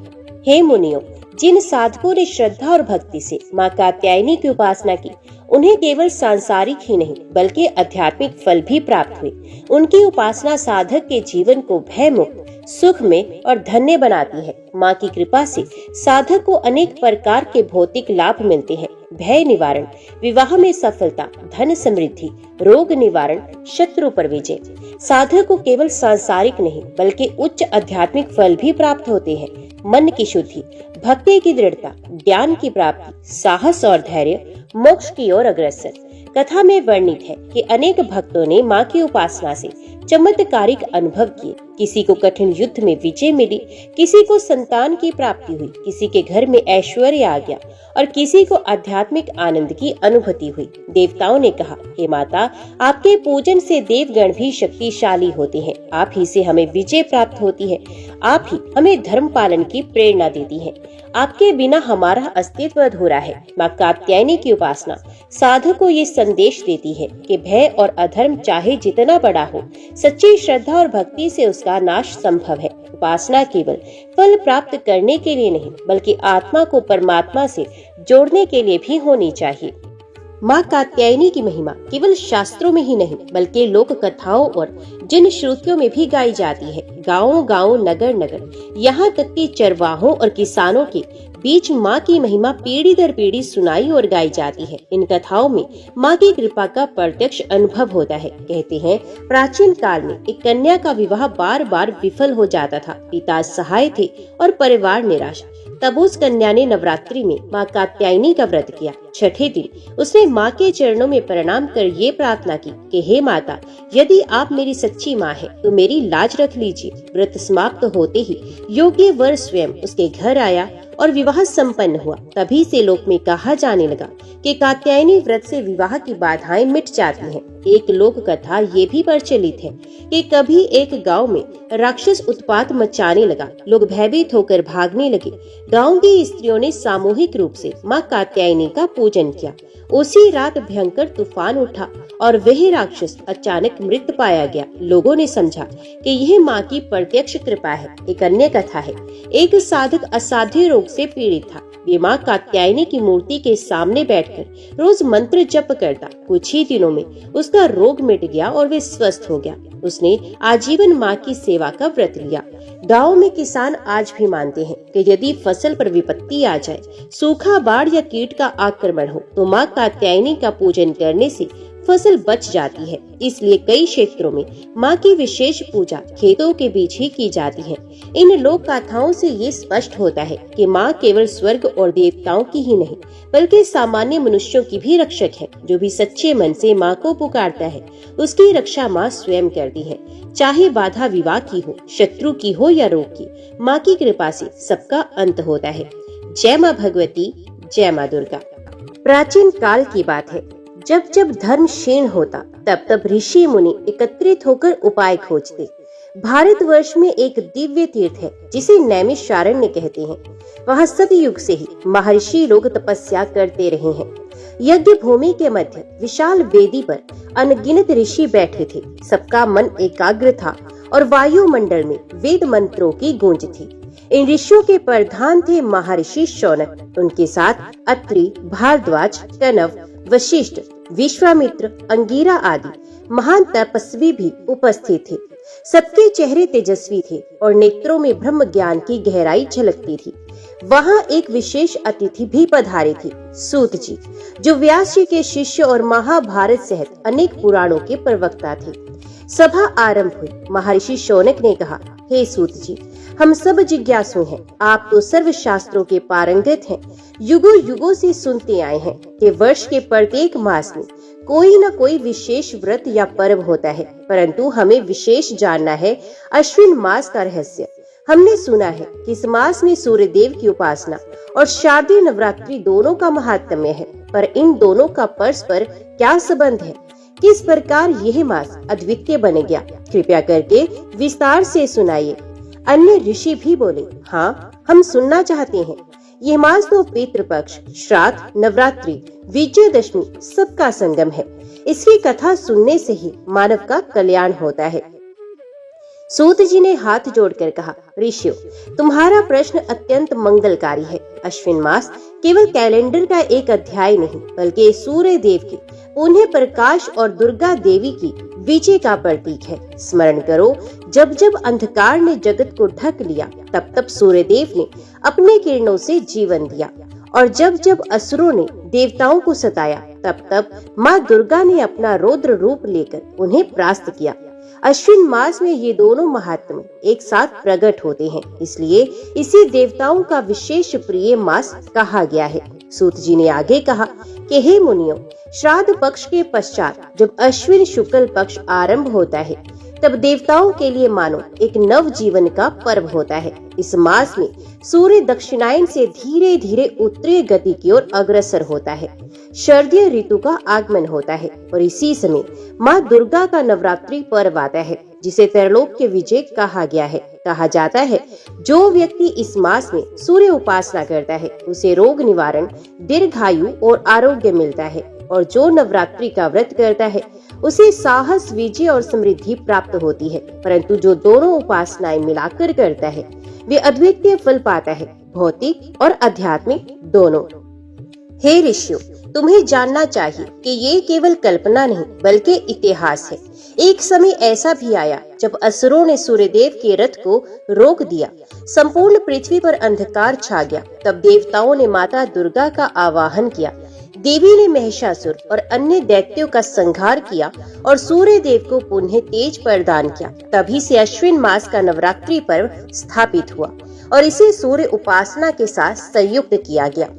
हे मुनियों, जिन साधकों ने श्रद्धा और भक्ति से माँ कात्यायनी की उपासना की, उन्हें केवल सांसारिक ही नहीं बल्कि आध्यात्मिक फल भी प्राप्त हुए। उनकी उपासना साधक के जीवन को भय मुक्त, सुख में और धन्य बनाती है। माँ की कृपा से साधक को अनेक प्रकार के भौतिक लाभ मिलते हैं। भय निवारण, विवाह में सफलता, धन समृद्धि, रोग निवारण, शत्रु पर विजय। साधक को केवल सांसारिक नहीं बल्कि उच्च आध्यात्मिक फल भी प्राप्त होते हैं। मन की शुद्धि, भक्ति की दृढ़ता, ज्ञान की प्राप्ति, साहस और धैर्य, मोक्ष की ओर अग्रसर। कथा में वर्णित है कि अनेक भक्तों ने माँ की उपासना से चमत्कारिक अनुभव किए। किसी को कठिन युद्ध में विजय मिली, किसी को संतान की प्राप्ति हुई, किसी के घर में ऐश्वर्य आ गया और किसी को आध्यात्मिक आनंद की अनुभूति हुई। देवताओं ने कहा, हे माता, आपके पूजन से देवगण भी शक्तिशाली होते हैं। आप ही से हमें विजय प्राप्त होती है। आप ही हमें धर्म पालन की प्रेरणा देती हैं। आपके बिना हमारा अस्तित्व अधूरा है। माँ कात्यायनी की उपासना साधक को ये संदेश देती है कि भय और अधर्म चाहे जितना बड़ा हो, सच्ची श्रद्धा और भक्ति से उसका नाश संभव है। उपासना केवल फल प्राप्त करने के लिए नहीं बल्कि आत्मा को परमात्मा से जोड़ने के लिए भी होनी चाहिए। माँ कात्यायनी की महिमा केवल शास्त्रों में ही नहीं बल्कि लोक कथाओं और जन श्रुतियों में भी गाई जाती है। गाँव गाँव, नगर नगर, यहाँ तक कि चरवाहों और किसानों के बीच माँ की महिमा पीढ़ी दर पीढ़ी सुनाई और गाई जाती है। इन कथाओं में माँ की कृपा का प्रत्यक्ष अनुभव होता है। कहते हैं, प्राचीन काल में एक कन्या का विवाह बार बार विफल हो जाता था। पिता असहाय थे और परिवार निराश। तब उस कन्या ने नवरात्रि में माँ कात्यायनी का व्रत किया। छठे दिन उसने माँ के चरणों में प्रणाम कर ये प्रार्थना की कि हे माता, यदि आप मेरी सच्ची माँ है तो मेरी लाज रख लीजिए। व्रत समाप्त होते ही योग्य वर स्वयं उसके घर आया और विवाह संपन्न हुआ। तभी से लोक में कहा जाने लगा कि कात्यायनी व्रत से विवाह की बाधाएं मिट जाती हैं। एक लोक कथा ये भी प्रचलित है कि कभी एक गांव में राक्षस उत्पात मचाने लगा। लोग भयभीत होकर भागने लगे। गांव की स्त्रियों ने सामूहिक रूप से माँ कात्यायनी का पूजन किया। उसी रात भयंकर तूफान उठा और वही राक्षस अचानक मृत पाया गया। लोगों ने समझा कि यह माँ की प्रत्यक्ष कृपा है। एक अन्य कथा है, एक साधक असाध्य रोग से पीड़ित था। वे माँ कात्यायनी की मूर्ति के सामने बैठकर रोज मंत्र जप करता। कुछ ही दिनों में उसका रोग मिट गया और वे स्वस्थ हो गया। उसने आजीवन माँ की सेवा का व्रत लिया। गांव में किसान आज भी मानते हैं कि यदि फसल पर विपत्ति आ जाए, सूखा, बाढ़ या कीट का आक्रमण हो, तो माँ कात्यायनी का पूजन करने से फसल बच जाती है। इसलिए कई क्षेत्रों में माँ की विशेष पूजा खेतों के बीच ही की जाती है। इन लोक गाथाओं से ये स्पष्ट होता है कि माँ केवल स्वर्ग और देवताओं की ही नहीं बल्कि सामान्य मनुष्यों की भी रक्षक है। जो भी सच्चे मन से माँ को पुकारता है, उसकी रक्षा माँ स्वयं करती है। चाहे बाधा विवाह की हो, शत्रु की हो या रोग की, माँ की कृपा से सबका अंत होता है। जय माँ भगवती, जय माँ दुर्गा। प्राचीन काल की बात है, जब जब धर्म क्षीण होता तब तब ऋषि मुनि एकत्रित होकर उपाय खोजते। भारतवर्ष में एक दिव्य तीर्थ है जिसे नैमिषारण्य कहते हैं। वहाँ सतयुग से ही महर्षि लोग तपस्या करते रहे हैं। यज्ञ भूमि के मध्य विशाल वेदी पर अनगिनत ऋषि बैठे थे। सबका मन एकाग्र था और वायुमंडल में वेद मंत्रों की गूंज थी। इन ऋषियों के प्रधान थे महर्षि शौनक। उनके साथ अत्रि, भारद्वाज, कनव, वशिष्ठ, विश्वामित्र, अंगिरा आदि महान तपस्वी भी उपस्थित थे। सबके चेहरे तेजस्वी थे और नेत्रों में ब्रह्म ज्ञान की गहराई झलकती थी। वहाँ एक विशेष अतिथि भी पधारे थे, सूत जी, जो व्यास जी के शिष्य और महाभारत सहित अनेक पुराणों के प्रवक्ता थे। सभा आरंभ हुई। महर्षि शौनक ने कहा, हे सूत जी, हम सब जिज्ञासु हैं। आप तो सर्व शास्त्रों के पारंगत हैं। युगों युगों से सुनते आए हैं कि वर्ष के प्रत्येक मास में कोई न कोई विशेष व्रत या पर्व होता है, परंतु हमें विशेष जानना है अश्विन मास का रहस्य। हमने सुना है कि इस मास में सूर्य देव की उपासना और शारदीय नवरात्रि दोनों का महात्म्य है, पर इन दोनों का परस्पर क्या संबंध है? किस प्रकार यह मास अद्वितीय बन गया? कृपया करके विस्तार से सुनाइए। अन्य ऋषि भी बोले, हाँ, हम सुनना चाहते हैं। ये मास तो पितृपक्ष, श्राद्ध, नवरात्रि, विजयदशमी सबका संगम है। इसकी कथा सुनने से ही मानव का कल्याण होता है। सूत जी ने हाथ जोड़कर कहा, ऋषियों, तुम्हारा प्रश्न अत्यंत मंगलकारी है। अश्विन मास केवल कैलेंडर का एक अध्याय नहीं, बल्कि सूर्य देव की पुण्य प्रकाश और दुर्गा देवी की विजय का प्रतीक है। स्मरण करो, जब जब अंधकार ने जगत को ढक लिया, तब तब सूर्य देव ने अपने किरणों से जीवन दिया, और जब जब असुरों ने देवताओं को सताया, तब तब माँ दुर्गा ने अपना रौद्र रूप लेकर उन्हें परास्त किया। अश्विन मास में ये दोनों महात्म्य एक साथ प्रकट होते हैं, इसलिए इसे देवताओं का विशेष प्रिय मास कहा गया है। सूत जी ने आगे कहा कि हे मुनियों, श्राद्ध पक्ष के पश्चात जब अश्विन शुक्ल पक्ष आरंभ होता है, तब देवताओं के लिए मानो एक नव जीवन का पर्व होता है। इस मास में सूर्य दक्षिणायन से धीरे धीरे उत्तरीय गति की ओर अग्रसर होता है। शरदीय ऋतु का आगमन होता है और इसी समय माँ दुर्गा का नवरात्रि पर्व आता है, जिसे त्रैलोक के विजय कहा गया है। कहा जाता है, जो व्यक्ति इस मास में सूर्य उपासना करता है, उसे रोग निवारण, दीर्घायु और आरोग्य मिलता है, और जो नवरात्रि का व्रत करता है, उसे साहस, विजय और समृद्धि प्राप्त होती है। परंतु जो दोनों उपासनाएं मिलाकर करता है, वे अद्वितीय फल पाता है, भौतिक और आध्यात्मिक दोनों। हे ऋषियों, तुम्हें जानना चाहिए कि ये केवल कल्पना नहीं, बल्कि इतिहास है। एक समय ऐसा भी आया जब असुरों ने सूर्यदेव के रथ को रोक दिया, संपूर्ण पृथ्वी पर अंधकार छा गया। तब देवताओं ने माता दुर्गा का आवाहन किया। देवी ने महिषासुर और अन्य दैत्यों का संहार किया और सूर्य देव को पुनः तेज प्रदान किया। तभी से अश्विन मास का नवरात्रि पर्व स्थापित हुआ और इसे सूर्य उपासना के साथ संयुक्त किया गया।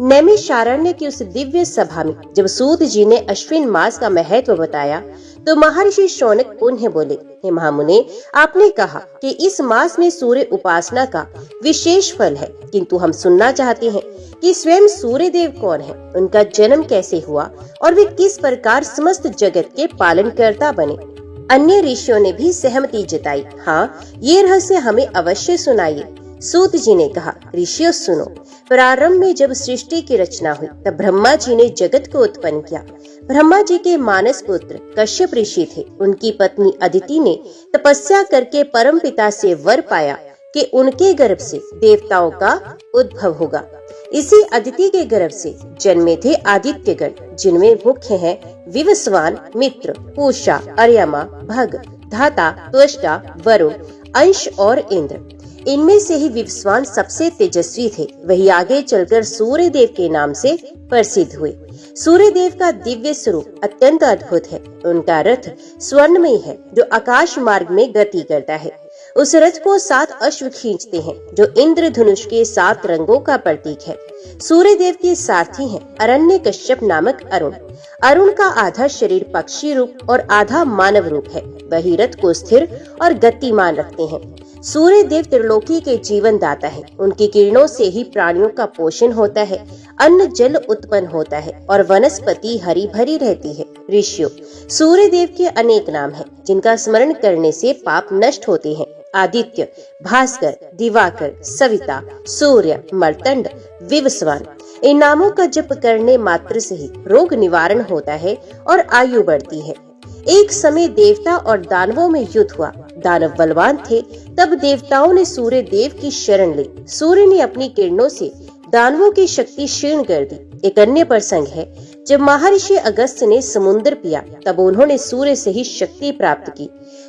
नैमिषारण्य की उस दिव्य सभा में जब सूत जी ने अश्विन मास का महत्व बताया, तो महर्षि शौनक पुनः बोले, हे महामुने, आपने कहा कि इस मास में सूर्य उपासना का विशेष फल है, किंतु हम सुनना चाहते हैं कि स्वयं सूर्य देव कौन है, उनका जन्म कैसे हुआ और वे किस प्रकार समस्त जगत के पालनकर्ता बने। अन्य ऋषियों ने भी सहमति जताई। हाँ, ये रहस्य हमें अवश्य सुनाइए। सूत जी ने कहा, ऋषियों सुनो, प्रारंभ में जब सृष्टि की रचना हुई, तब ब्रह्मा जी ने जगत को उत्पन्न किया। ब्रह्मा जी के मानस पुत्र कश्यप ऋषि थे। उनकी पत्नी अदिति ने तपस्या करके परम पिता से वर पाया कि उनके गर्भ से देवताओं का उद्भव होगा। इसी अदिति के गर्भ से जन्मे थे आदित्यगण, जिनमें मुख्य हैं विवस्वान, मित्र, पूषा, अर्यमा, भग, धाता, त्वष्टा, वरुण, अंश और इंद्र। इनमें से ही विवस्वान सबसे तेजस्वी थे। वही आगे चलकर सूर्य देव के नाम से प्रसिद्ध हुए। सूर्य देव का दिव्य स्वरूप अत्यंत अद्भुत है। उनका रथ स्वर्णमय है, जो आकाश मार्ग में गति करता है। उस रथ को 7 अश्व खींचते हैं, जो इंद्रधनुष के 7 रंगों का प्रतीक है। सूर्य देव के सारथी हैं अरण्य कश्यप नामक अरुण। अरुण का आधा शरीर पक्षी रूप और आधा मानव रूप है। वही रथ को स्थिर और गतिमान रखते हैं। सूर्य देव त्रिलोकी के जीवन दाता है। उनकी किरणों से ही प्राणियों का पोषण होता है, अन्न जल उत्पन्न होता है और वनस्पति हरी भरी रहती है। ऋषियों, सूर्य देव के अनेक नाम हैं, जिनका स्मरण करने से पाप नष्ट होते हैं। आदित्य, भास्कर, दिवाकर, सविता, सूर्य, मर्तंड, विवस्वान। इन नामों का जप करने मात्र से ही रोग निवारण होता है और आयु बढ़ती है। एक समय देवता और दानवों में युद्ध हुआ। दानव बलवान थे, तब देवताओं ने सूर्य देव की शरण ली। सूर्य ने अपनी किरणों से दानवों की शक्ति क्षीण कर दी। एक अन्य प्रसंग है, जब महर्षि अगस्त्य ने समुद्र पिया, तब उन्होंने सूर्य से ही शक्ति प्राप्त की।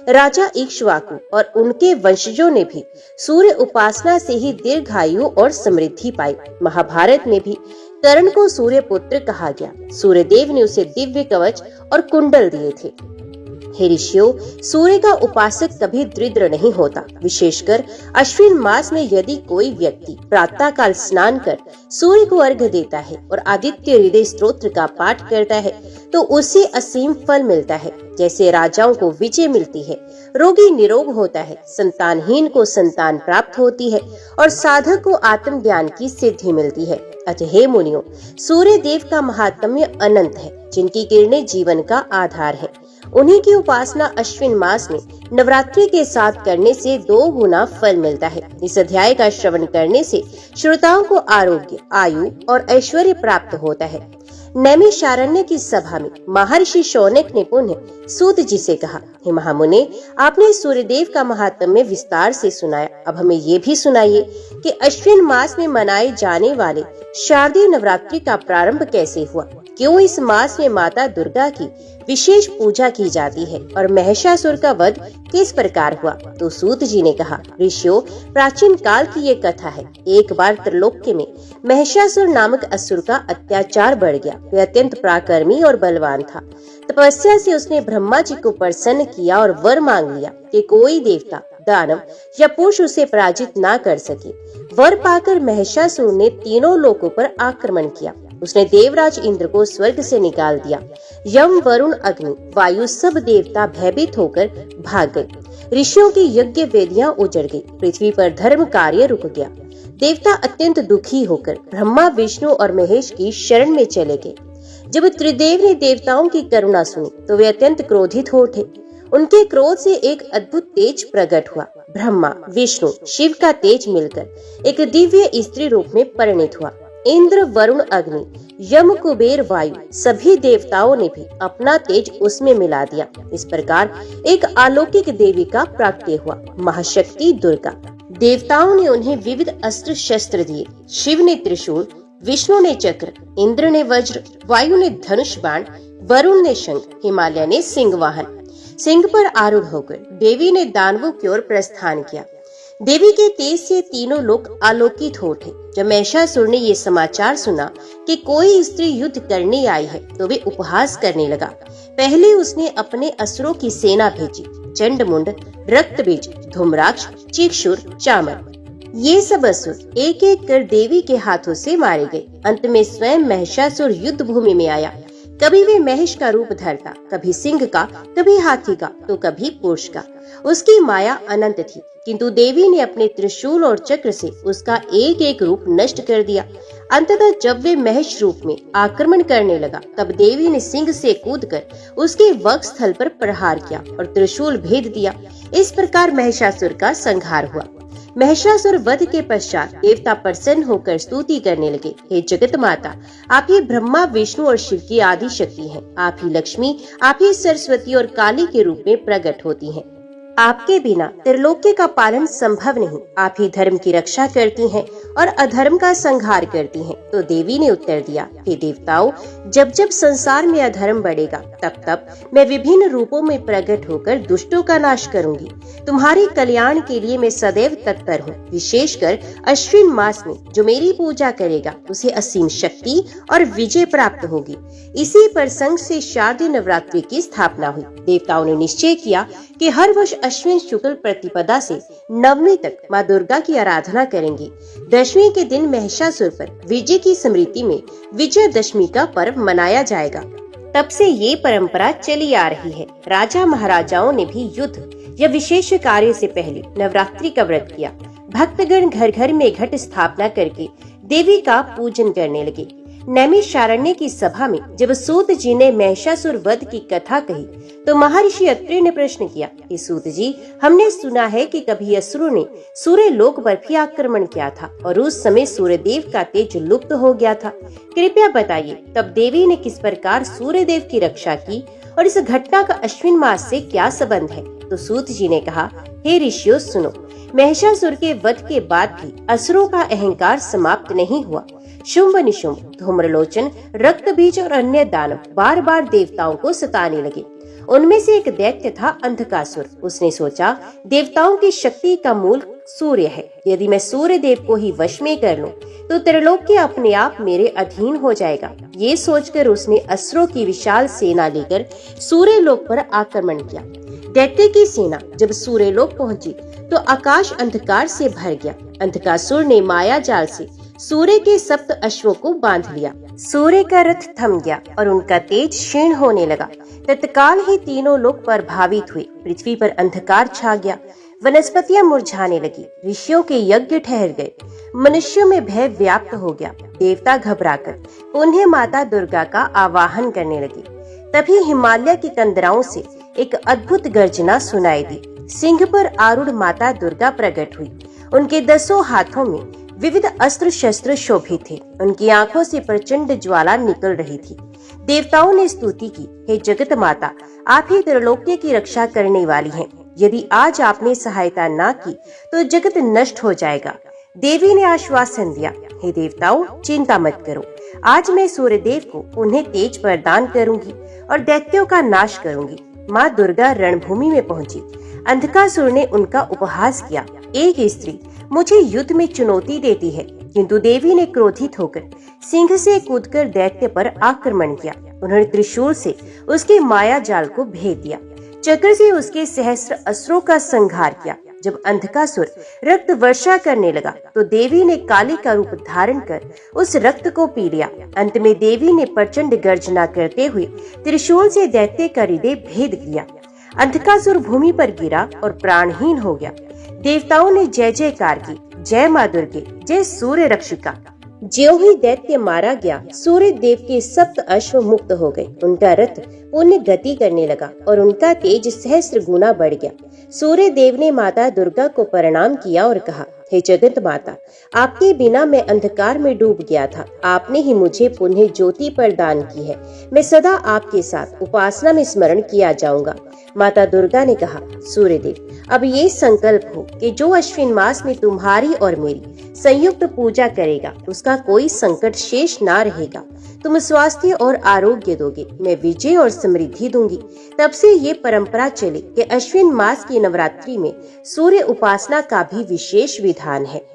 राजा इक्ष्वाकु और उनके वंशजों ने भी सूर्य उपासना से ही दीर्घायु और समृद्धि पाई। महाभारत में भी कर्ण को सूर्य पुत्र कहा गया। सूर्य देव ने उसे दिव्य कवच और कुंडल दिए थे। हे ऋषियों, सूर्य का उपासक कभी दरिद्र नहीं होता। विशेषकर अश्विन मास में यदि कोई व्यक्ति प्रातः काल स्नान कर सूर्य को अर्घ्य देता है और आदित्य हृदय स्तोत्र का पाठ करता है, तो उसे असीम फल मिलता है। जैसे राजाओं को विजय मिलती है, रोगी निरोग होता है, संतानहीन को संतान प्राप्त होती है और साधक को आत्म ज्ञान की सिद्धि मिलती है। अतः हे मुनियों, सूर्य देव का महात्म्य अनंत है, जिनकी किरणें जीवन का आधार है। उन्हीं की उपासना अश्विन मास में नवरात्रि के साथ करने से 2 गुना फल मिलता है। इस अध्याय का श्रवण करने से श्रोताओं को आरोग्य, आयु और ऐश्वर्य प्राप्त होता है। नैमिषारण्य की सभा में महर्षि शौनक ने पुनः सूत जी से कहा, हे महामुने, आपने सूर्यदेव का महात्म्य विस्तार से सुनाया, अब हमें ये भी सुनाइए कि अश्विन मास में मनाए जाने वाले शारदीय नवरात्रि का प्रारंभ कैसे हुआ, क्यों इस मास में माता दुर्गा की विशेष पूजा की जाती है और महिषासुर का वध किस प्रकार हुआ। तो सूत जी ने कहा, ऋषियों, प्राचीन काल की ये कथा है। एक बार त्रिलोक्य में महिषासुर नामक असुर का अत्याचार बढ़ गया। वह अत्यंत पराक्रमी और बलवान था। तपस्या से उसने ब्रह्मा जी को प्रसन्न किया और वर मांग लिया कि कोई देवता, दानव या पुरुष उसे पराजित ना कर सके। वर पाकर महिषासुर ने तीनों लोकों पर आक्रमण किया। उसने देवराज इंद्र को स्वर्ग से निकाल दिया। यम, वरुण, अग्नि, वायु सब देवता भयभीत होकर भाग गए। ऋषियों की यज्ञ वेदियां उजड़ गई। पृथ्वी पर धर्म कार्य रुक गया। देवता अत्यंत दुखी होकर ब्रह्मा, विष्णु और महेश की शरण में चले गए। जब त्रिदेव ने देवताओं की करुणा सुनी तो वे अत्यंत क्रोधित हो उठे। उनके क्रोध से एक अद्भुत तेज प्रकट हुआ। ब्रह्मा, विष्णु, शिव का तेज मिलकर एक दिव्य स्त्री रूप में परिणित हुआ। इंद्र, वरुण, अग्नि, यम, कुबेर, वायु सभी देवताओं ने भी अपना तेज उसमें मिला दिया। इस प्रकार एक अलौकिक देवी का प्राकट्य हुआ, महाशक्ति दुर्गा। देवताओं ने उन्हें विविध अस्त्र शस्त्र दिए। शिव ने त्रिशूल, विष्णु ने चक्र, इंद्र ने वज्र, वायु ने धनुष बाण, वरुण ने शंख, हिमालय ने सिंह वाहन। सिंह पर आरूढ़ होकर देवी ने दानवों की ओर प्रस्थान किया। देवी के तेज से तीनों लोग आलोकित हो उठे। जब महिषासुर ने ये समाचार सुना कि कोई स्त्री युद्ध करने आई है तो वे उपहास करने लगा। पहले उसने अपने असुरों की सेना भेजी। चंडमुंड, रक्तबीज, धूम्राक्ष, चीक्षुर, चामर, ये सब असुर एक एक कर देवी के हाथों से मारे गए। अंत में स्वयं महिषासुर युद्ध भूमि में आया। कभी वे महेश का रूप धरता, कभी सिंह का, कभी हाथी का, तो कभी पुरुष का। उसकी माया अनंत थी, किंतु देवी ने अपने त्रिशूल और चक्र से उसका एक एक रूप नष्ट कर दिया। अंततः जब वे महेश रूप में आक्रमण करने लगा, तब देवी ने सिंह से कूदकर उसके वक्षस्थल पर प्रहार किया और त्रिशूल भेद दिया। इस प्रकार महिषासुर का संहार हुआ। महिषासुर वध के पश्चात देवता प्रसन्न होकर स्तुति करने लगे, हे जगत माता, आप ही ब्रह्मा, विष्णु और शिव की आदि शक्ति हैं। आप ही लक्ष्मी, आप ही सरस्वती और काली के रूप में प्रकट होती हैं। आपके बिना त्रिलोक्य का पालन संभव नहीं। आप ही धर्म की रक्षा करती हैं और अधर्म का संहार करती हैं। तो देवी ने उत्तर दिया, हे देवताओं, जब जब संसार में अधर्म बढ़ेगा तब तब मैं विभिन्न रूपों में प्रकट होकर दुष्टों का नाश करूंगी। तुम्हारे कल्याण के लिए मैं सदैव तत्पर हूँ। विशेषकर अश्विन मास में जो मेरी पूजा करेगा उसे असीम शक्ति और विजय प्राप्त होगी। इसी प्रसंग से शारदीय नवरात्रि की स्थापना हुई। देवताओं ने निश्चय किया कि हर वर्ष अश्विन शुक्ल प्रतिपदा से नवमी तक माँ दुर्गा की आराधना करेंगे। दशमी के दिन महिषासुर पर विजय की स्मृति में विजयदशमी का पर्व मनाया जाएगा। तब से ये परंपरा चली आ रही है। राजा महाराजाओं ने भी युद्ध या विशेष कार्य से पहले नवरात्रि का व्रत किया। भक्तगण घर घर में घट स्थापना करके देवी का पूजन करने लगे। नैमिषारण्य की सभा में जब सूत जी ने महिषासुर वध की कथा कही तो महर्षि अत्रि ने प्रश्न किया कि सूत जी, हमने सुना है कि कभी असुरों ने सूर्य लोक पर भी आक्रमण किया था और उस समय सूर्यदेव का तेज लुप्त हो गया था। कृपया बताइए, तब देवी ने किस प्रकार सूर्यदेव की रक्षा की और इस घटना का अश्विन मास से क्या संबंध है। तो सूत जी ने कहा, हे ऋषियों सुनो, महिषासुर के वध के बाद भी असुरों का अहंकार समाप्त नहीं हुआ। शुंभ निशुंभ, धूम्रलोचन, रक्तबीज और अन्य दानव बार बार देवताओं को सताने लगे। उनमें से एक दैत्य था अंधकासुर। उसने सोचा, देवताओं की शक्ति का मूल सूर्य है। यदि मैं सूर्य देव को ही वश में कर लूं, तो त्रिलोक्य अपने आप मेरे अधीन हो जाएगा। ये सोचकर उसने असुरों की विशाल सेना लेकर सूर्य लोक पर आक्रमण किया। दैत्य की सेना जब सूर्य लोक पहुंची तो आकाश अंधकार से भर गया। अंधकासुर ने माया जाल से सूर्य के सप्त अश्वों को बांध लिया। सूर्य का रथ थम गया और उनका तेज क्षीण होने लगा। तत्काल ही तीनों लोग प्रभावित हुए। पृथ्वी पर अंधकार छा गया। वनस्पतियां मुरझाने लगी। ऋषियों के यज्ञ ठहर गए। मनुष्यों में भय व्याप्त हो गया। देवता घबराकर उन्हें माता दुर्गा का आवाहन करने लगे। तभी हिमालय की कंदराओं से एक अद्भुत गर्जना सुनाई दी। सिंह पर आरूढ़ माता दुर्गा प्रकट हुई। उनके 10 हाथों में विविध अस्त्र शस्त्र शोभित थे। उनकी आंखों से प्रचंड ज्वाला निकल रही थी। देवताओं ने स्तुति की, हे जगत माता, आप ही त्रिलोक्य की रक्षा करने वाली हैं। यदि आज आपने सहायता ना की तो जगत नष्ट हो जाएगा। देवी ने आश्वासन दिया, हे देवताओं, चिंता मत करो। आज मैं सूर्यदेव को उन्हें तेज प्रदान करूंगी और दैत्यों का नाश करूंगी। माँ दुर्गा रणभूमि में पहुंची। अंधकासुर ने उनका उपहास किया। एक स्त्री मुझे युद्ध में चुनौती देती है, किंतु देवी ने क्रोधित होकर सिंह से कूदकर दैत्य पर आक्रमण किया। उन्होंने त्रिशूल से उसके माया जाल को भेद दिया। चक्र से उसके सहस्त्र अस्त्रों का संहार किया। जब अंधकासुर रक्त वर्षा करने लगा तो देवी ने काली का रूप धारण कर उस रक्त को पी लिया। अंत में देवी ने प्रचंड गर्जना करते हुए त्रिशूल से दैत्य का हृदय भेद किया। अंधकासुर भूमि पर गिरा और प्राणहीन हो गया। देवताओं ने जय जयकार की, जय माँ दुर्गे, जय सूर्य रक्षिका। ज्यों ही दैत्य मारा गया, सूर्य देव के 7 अश्व मुक्त हो गए। उनका रथ पुण्य गति करने लगा और उनका तेज सहस्त्र गुना बढ़ गया। सूर्य देव ने माता दुर्गा को प्रणाम किया और कहा, हे जगत माता, आपके बिना मैं अंधकार में डूब गया था। आपने ही मुझे पुण्य ज्योति प्रदान की है। मैं सदा आपके साथ उपासना में स्मरण किया जाऊंगा। माता दुर्गा ने कहा, सूर्यदेव, अब ये संकल्प हो कि जो अश्विन मास में तुम्हारी और मेरी संयुक्त पूजा करेगा उसका कोई संकट शेष ना रहेगा। तुम स्वास्थ्य और आरोग्य दोगे, मैं विजय और समृद्धि दूंगी। तब से ये परंपरा चली कि अश्विन मास की नवरात्रि में सूर्य उपासना का भी विशेष विधान है।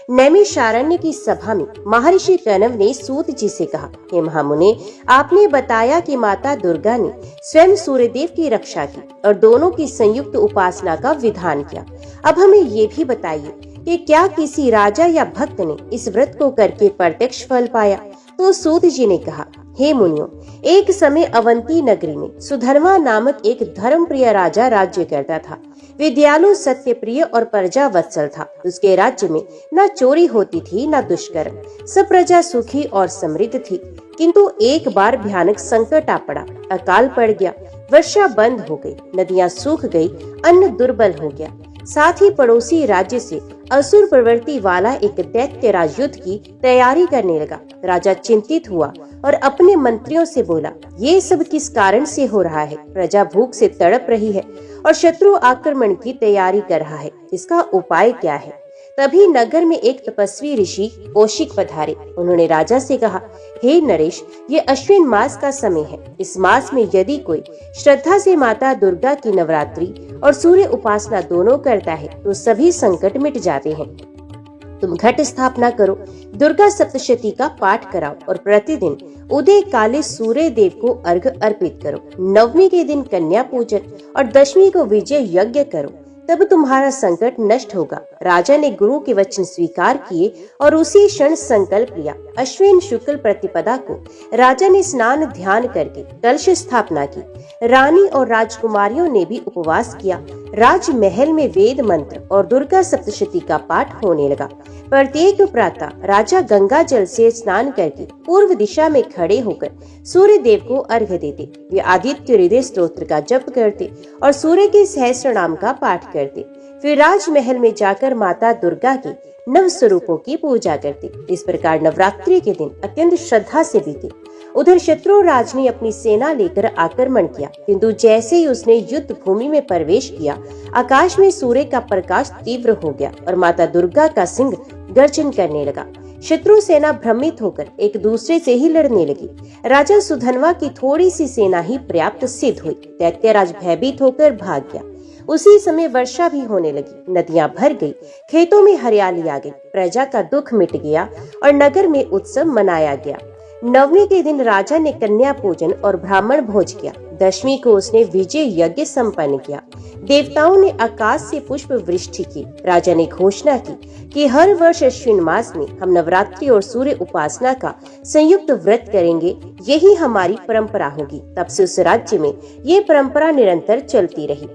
नैमिषारण्य की सभा में महर्षि कणव ने सूत जी से कहा, हे महामुने, आपने बताया कि माता दुर्गा ने स्वयं सूर्यदेव की रक्षा की और दोनों की संयुक्त उपासना का विधान किया। अब हमें ये भी बताइए कि क्या किसी राजा या भक्त ने इस व्रत को करके प्रत्यक्ष फल पाया? तो सूत जी ने कहा, हे मुनियों, एक समय अवंती नगरी में सुधर्मा नामक एक धर्मप्रिय राजा राज्य करता था। विद्यालु, सत्य प्रिय और प्रजा वत्सल था। उसके राज्य में न चोरी होती थी न दुष्कर्म। सब प्रजा सुखी और समृद्ध थी। किंतु एक बार भयानक संकट आ पड़ा। अकाल पड़ गया, वर्षा बंद हो गई, नदियां सूख गई, अन्न दुर्बल हो गया। साथ ही पड़ोसी राज्य से असुर प्रवृत्ति वाला एक दैत्य राज युद्ध की तैयारी करने लगा। राजा चिंतित हुआ और अपने मंत्रियों से बोला, ये सब किस कारण से हो रहा है? प्रजा भूख से तड़प रही है और शत्रु आक्रमण की तैयारी कर रहा है। इसका उपाय क्या है? तभी नगर में एक तपस्वी ऋषि कौशिक पधारे। उन्होंने राजा से कहा, हे नरेश, ये अश्विन मास का समय है। इस मास में यदि कोई श्रद्धा से माता दुर्गा की नवरात्रि और सूर्य उपासना दोनों करता है तो सभी संकट मिट जाते हैं। तुम घट स्थापना करो, दुर्गा सप्तशती का पाठ कराओ और प्रतिदिन उदय काले सूर्य देव को अर्घ्य अर्पित करो। नवमी के दिन कन्या पूजन और दशमी को विजय यज्ञ करो, तब तुम्हारा संकट नष्ट होगा। राजा ने गुरु के वचन स्वीकार किए और उसी क्षण संकल्प लिया। अश्विन शुक्ल प्रतिपदा को राजा ने स्नान ध्यान करके कलश स्थापना की। रानी और राजकुमारियों ने भी उपवास किया। राजमहल में वेद मंत्र और दुर्गा सप्तशती का पाठ होने लगा। प्रत्येक प्रातः राजा गंगा जल से स्नान करके पूर्व दिशा में खड़े होकर सूर्य देव को अर्घ्य देते। वे आदित्य हृदय स्तोत्र का जप करते और सूर्य के सहस्त्र नाम का पाठ करते। फिर राजमहल में जाकर माता दुर्गा के नव स्वरूपों की पूजा करते। इस प्रकार नवरात्रि के दिन अत्यंत श्रद्धा से बीते। उधर शत्रु राज ने अपनी सेना लेकर आक्रमण किया, किंतु जैसे ही उसने युद्ध भूमि में प्रवेश किया, आकाश में सूर्य का प्रकाश तीव्र हो गया और माता दुर्गा का सिंह गर्जन करने लगा। शत्रु सेना भ्रमित होकर एक दूसरे से ही लड़ने लगी। राजा सुधनवा की थोड़ी सी सेना ही पर्याप्त सिद्ध हुई। दैत्यराज भयभीत होकर भाग गया। उसी समय वर्षा भी होने लगी। नदियां भर गई, खेतों में हरियाली आ गई। प्रजा का दुख मिट गया और नगर में उत्सव मनाया गया। नवमी के दिन राजा ने कन्या पूजन और ब्राह्मण भोज किया। दशमी को उसने विजय यज्ञ संपन्न किया। देवताओं ने आकाश से पुष्प वृष्टि की। राजा ने घोषणा की कि हर वर्ष अश्विन मास में हम नवरात्रि और सूर्य उपासना का संयुक्त व्रत करेंगे। यही हमारी परंपरा होगी। तब से उस राज्य में ये परंपरा निरंतर चलती रही।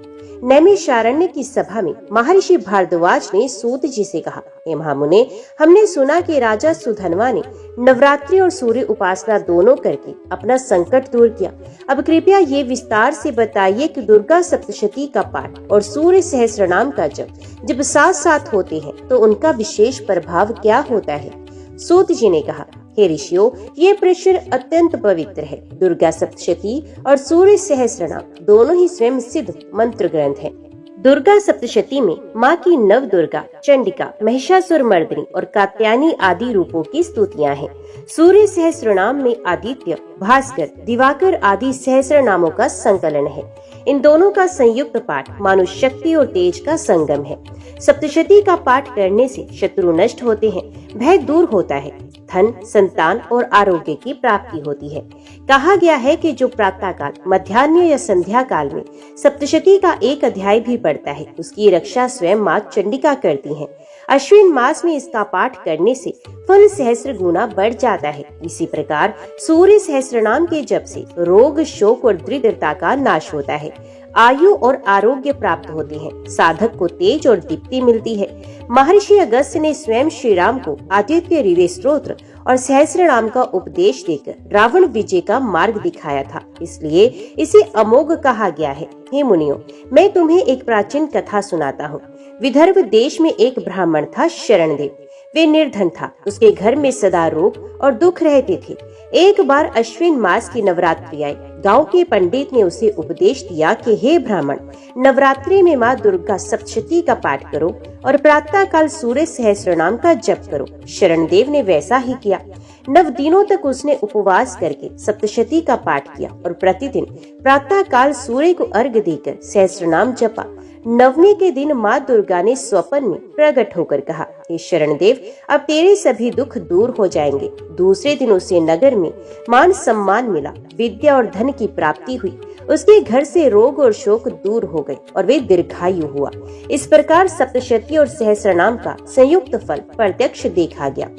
नैमिषारण्य की सभा में महर्षि भारद्वाज ने सूत जी से कहा, हे महामुने, हमने सुना कि राजा सुधन्वा ने नवरात्रि और सूर्य उपासना दोनों करके अपना संकट दूर किया। अब कृपया ये विस्तार से बताइए कि दुर्गा सप्तशती का पाठ और सूर्य सहस्त्रनाम का जब साथ साथ होते हैं तो उनका विशेष प्रभाव क्या होता है। सूत जी ने कहा, हे ऋषियों, ये प्रश्न अत्यंत पवित्र है। दुर्गा सप्तशती और सूर्य सहस्त्रनाम दोनों ही स्वयं सिद्ध मंत्र ग्रंथ हैं। दुर्गा सप्तशती में माँ की नव दुर्गा, चंडिका, महिषासुर मर्दिनी और कात्यायनी आदि रूपों की स्तुतियाँ हैं। सूर्य सहस्त्रनाम में आदित्य, भास्कर, दिवाकर आदि सहस्त्र नामों का संकलन है। इन दोनों का संयुक्त पाठ मानो शक्ति और तेज का संगम है। सप्तशती का पाठ करने से शत्रु नष्ट होते हैं, भय दूर होता है, धन, संतान और आरोग्य की प्राप्ति होती है। कहा गया है कि जो प्रातः काल, मध्याह्न या संध्या काल में सप्तशती का एक अध्याय भी पढ़ता है, उसकी रक्षा स्वयं माँ चंडिका करती हैं। अश्विन मास में इसका पाठ करने से फल सहस्त्र गुना बढ़ जाता है। इसी प्रकार सूर्य सहस्त्रनाम के जप से रोग, शोक और दरिद्रता का नाश होता है, आयु और आरोग्य प्राप्त होते हैं, साधक को तेज और दीप्ति मिलती है। महर्षि अगस्त्य ने स्वयं श्री राम को आदित्य हृदय स्तोत्र और सहस्त्रनाम का उपदेश देकर रावण विजय का मार्ग दिखाया था, इसलिए इसे अमोघ कहा गया है। हे मुनियों, मैं तुम्हें एक प्राचीन कथा सुनाता हूँ। विदर्भ देश में एक ब्राह्मण था, शरणदेव। वे निर्धन था, उसके घर में सदा रोग और दुख रहते थे। एक बार अश्विन मास की नवरात्रि आई। गांव के पंडित ने उसे उपदेश दिया कि हे ब्राह्मण, नवरात्रि में माँ दुर्गा सप्तशती का पाठ करो और प्रातः काल सूर्य सहस्त्रनाम का जप करो। शरणदेव ने वैसा ही किया। 9 दिनों तक उसने उपवास करके सप्तशती का पाठ किया और प्रतिदिन प्रातः काल सूर्य को अर्घ्य देकर सहस्त्रनाम जपा। 9वें के दिन माँ दुर्गा ने स्वप्न में प्रकट होकर कहा, हे शरणदेव, अब तेरे सभी दुख दूर हो जाएंगे। दूसरे दिन उसे नगर में मान सम्मान मिला, विद्या और धन की प्राप्ति हुई। उसके घर से रोग और शोक दूर हो गए और वे दीर्घायु हुआ। इस प्रकार सप्तशती और सहस्त्रनाम का संयुक्त फल प्रत्यक्ष देखा गया।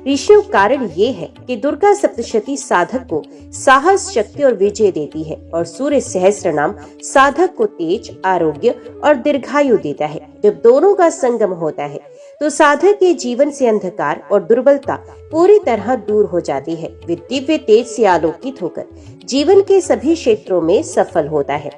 ऋषियों, कारण ये है कि दुर्गा सप्तशती साधक को साहस, शक्ति और विजय देती है और सूर्य सहस्त्रनाम साधक को तेज, आरोग्य और दीर्घायु देता है। जब दोनों का संगम होता है तो साधक के जीवन से अंधकार और दुर्बलता पूरी तरह दूर हो जाती है। वे दिव्य तेज से आलोकित होकर जीवन के सभी क्षेत्रों में सफल होता है।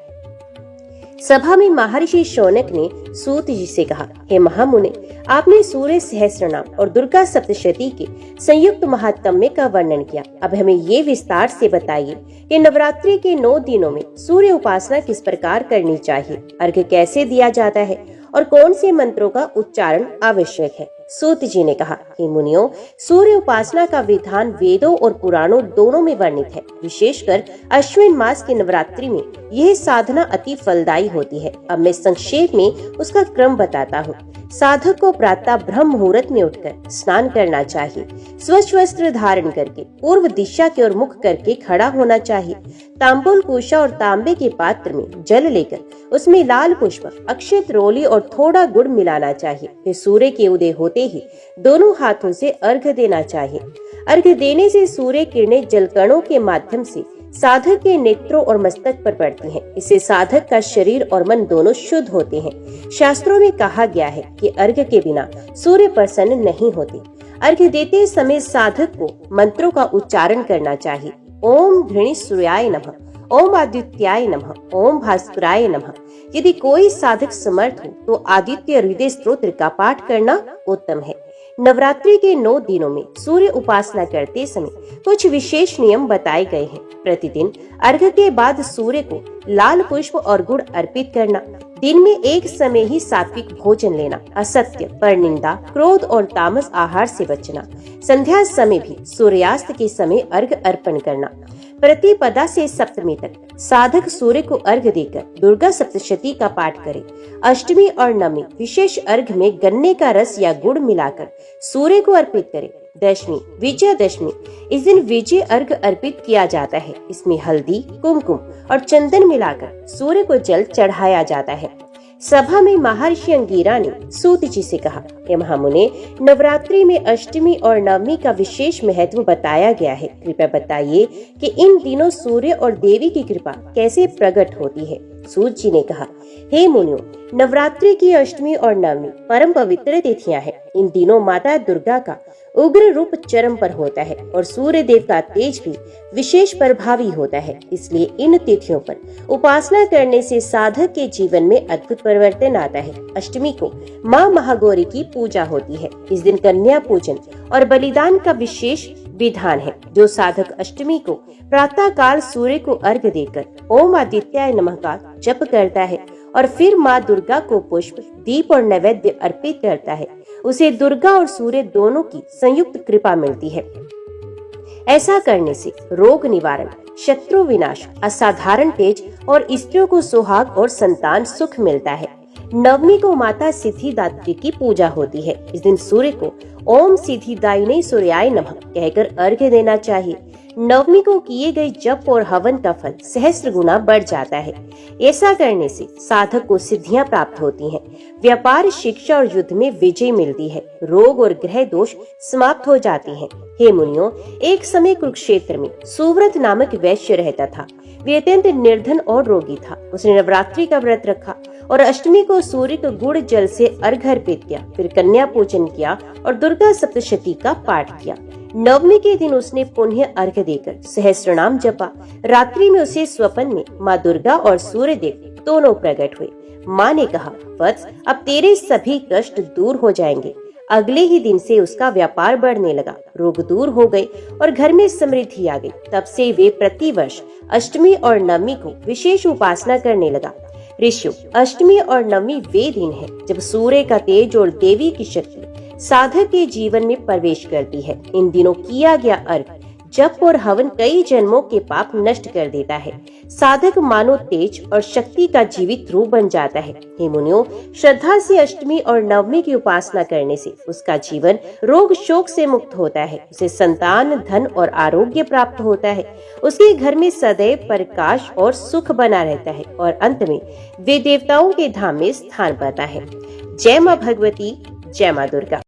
सभा में महर्षि शौनक ने सूत जी से कहा, हे महामुने, आपने सूर्य सहस्त्रनाम और दुर्गा सप्तशती के संयुक्त महात्म्य का वर्णन किया। अब हमें ये विस्तार से बताइए कि नवरात्रि के 9 दिनों में सूर्य उपासना किस प्रकार करनी चाहिए, अर्घ्य कैसे दिया जाता है और कौन से मंत्रों का उच्चारण आवश्यक है। सूत जी ने कहा, हे मुनियों, सूर्य उपासना का विधान वेदों और पुराणों दोनों में वर्णित है। विशेषकर अश्विन मास की नवरात्रि में यह साधना अति फलदायी होती है। अब मैं संक्षेप में उसका क्रम बताता हूँ। साधक को प्रातः ब्रह्म मुहूर्त में उठकर स्नान करना चाहिए। स्वच्छ वस्त्र धारण करके पूर्व दिशा की ओर मुख करके खड़ा होना चाहिए। तांबुल, कुशा और तांबे के पात्र में जल लेकर उसमें लाल पुष्प, अक्षत, रोली और थोड़ा गुड़ मिलाना चाहिए। फिर सूर्य के उदय होते ही दोनों हाथों से अर्घ्य देना चाहिए। अर्घ्य देने से सूर्य किरणें जलकणों के माध्यम से साधक के नेत्रों और मस्तक पर पड़ती हैं। इससे साधक का शरीर और मन दोनों शुद्ध होते हैं। शास्त्रों में कहा गया है कि अर्घ्य के बिना सूर्य प्रसन्न नहीं होते। अर्घ्य देते समय साधक को मंत्रों का उच्चारण करना चाहिए। ओम धृणी सूर्याय नमः, ओम आदित्याय नमः, ओम भास्कराय नमः। यदि कोई साधक समर्थ हो तो आदित्य हृदय स्तोत्र का पाठ करना उत्तम है। नवरात्रि के 9 दिनों में सूर्य उपासना करते समय कुछ विशेष नियम बताए गए हैं। प्रतिदिन अर्घ्य के बाद सूर्य को लाल पुष्प और गुड़ अर्पित करना। दिन में एक समय ही सात्विक भोजन लेना। असत्य, परनिंदा, क्रोध और तामस आहार से बचना। संध्या समय भी सूर्यास्त के समय अर्घ्य अर्पण करना। प्रतिपदा से सप्तमी तक साधक सूर्य को अर्घ्य देकर दुर्गा सप्तशती का पाठ करे। अष्टमी और नवमी विशेष अर्घ्य में गन्ने का रस या गुड़ मिलाकर सूर्य को अर्पित करे। दशमी, विजयादशमी, इस दिन विजय अर्घ्य अर्पित किया जाता है। इसमें हल्दी, कुमकुम और चंदन मिलाकर सूर्य को जल चढ़ाया जाता है। सभा में महर्षि अंगिरा ने सूत जी से कहा, हे महामुने, नवरात्रि में अष्टमी और नवमी का विशेष महत्व बताया गया है। कृपया बताइए कि इन दिनों सूर्य और देवी की कृपा कैसे प्रकट होती है। सूत जी ने कहा, हे मुनियों, नवरात्रि की अष्टमी और नवमी परम पवित्र तिथियां हैं। इन दिनों माता दुर्गा का उग्र रूप चरम पर होता है और सूर्य देव का तेज भी विशेष प्रभावी होता है। इसलिए इन तिथियों पर उपासना करने से साधक के जीवन में अद्भुत परिवर्तन आता है। अष्टमी को माँ महागौरी की पूजा होती है। इस दिन कन्या पूजन और बलिदान का विशेष विधान है। जो साधक अष्टमी को प्रातः काल सूर्य को अर्घ्य देकर ओम आदित्याय नमः का जप करता है और फिर माँ दुर्गा को पुष्प, दीप और नैवेद्य अर्पित करता है, उसे दुर्गा और सूर्य दोनों की संयुक्त कृपा मिलती है। ऐसा करने से रोग निवारण, शत्रु विनाश, असाधारण तेज और स्त्रियों को सुहाग और संतान सुख मिलता है। नवमी को माता सिद्धिदात्री की पूजा होती है। इस दिन सूर्य को ओम सिद्धिदायिने सूर्याय नमः कहकर अर्घ्य देना चाहिए। नवमी को किए गए जप और हवन का फल सहस्त्र गुना बढ़ जाता है। ऐसा करने से साधक को सिद्धियां प्राप्त होती हैं, व्यापार, शिक्षा और युद्ध में विजय मिलती है, रोग और ग्रह दोष समाप्त हो जाते हैं। हे मुनियों, एक समय कुरुक्षेत्र में सुव्रत नामक वैश्य रहता था। वे अत्यंत निर्धन और रोगी था। उसने नवरात्रि का व्रत रखा और अष्टमी को सूर्य को गुड़ जल से अर्घ्य अर्पित किया, फिर कन्या पूजन किया और दुर्गा सप्तशती का पाठ किया। नवमी के दिन उसने पुण्य अर्घ्य देकर सहस्त्र नाम जपा। रात्रि में उसे स्वप्न में माँ दुर्गा और सूर्य देव दोनों प्रकट हुए। माँ ने कहा, वत्स, अब तेरे सभी कष्ट दूर हो जाएंगे। अगले ही दिन से उसका व्यापार बढ़ने लगा, रोग दूर हो गए और घर में समृद्धि आ गई। तब से वे प्रतिवर्ष अष्टमी और नवमी को विशेष उपासना करने लगा। ऋषियों, अष्टमी और नवमी वे दिन है जब सूर्य का तेज और देवी की शक्ति साधक के जीवन में प्रवेश करती है। इन दिनों किया गया अर्घ्य, जप और हवन कई जन्मों के पाप नष्ट कर देता है। साधक मानो तेज और शक्ति का जीवित रूप बन जाता है। हे मुनियों, श्रद्धा से अष्टमी और नवमी की उपासना करने से उसका जीवन रोग शोक से मुक्त होता है, उसे संतान, धन और आरोग्य प्राप्त होता है, उसके घर में सदैव प्रकाश और सुख बना रहता है और अंत में वे देवताओं के धाम में स्थान पाता है। जय माँ भगवती, जय माँ दुर्गा।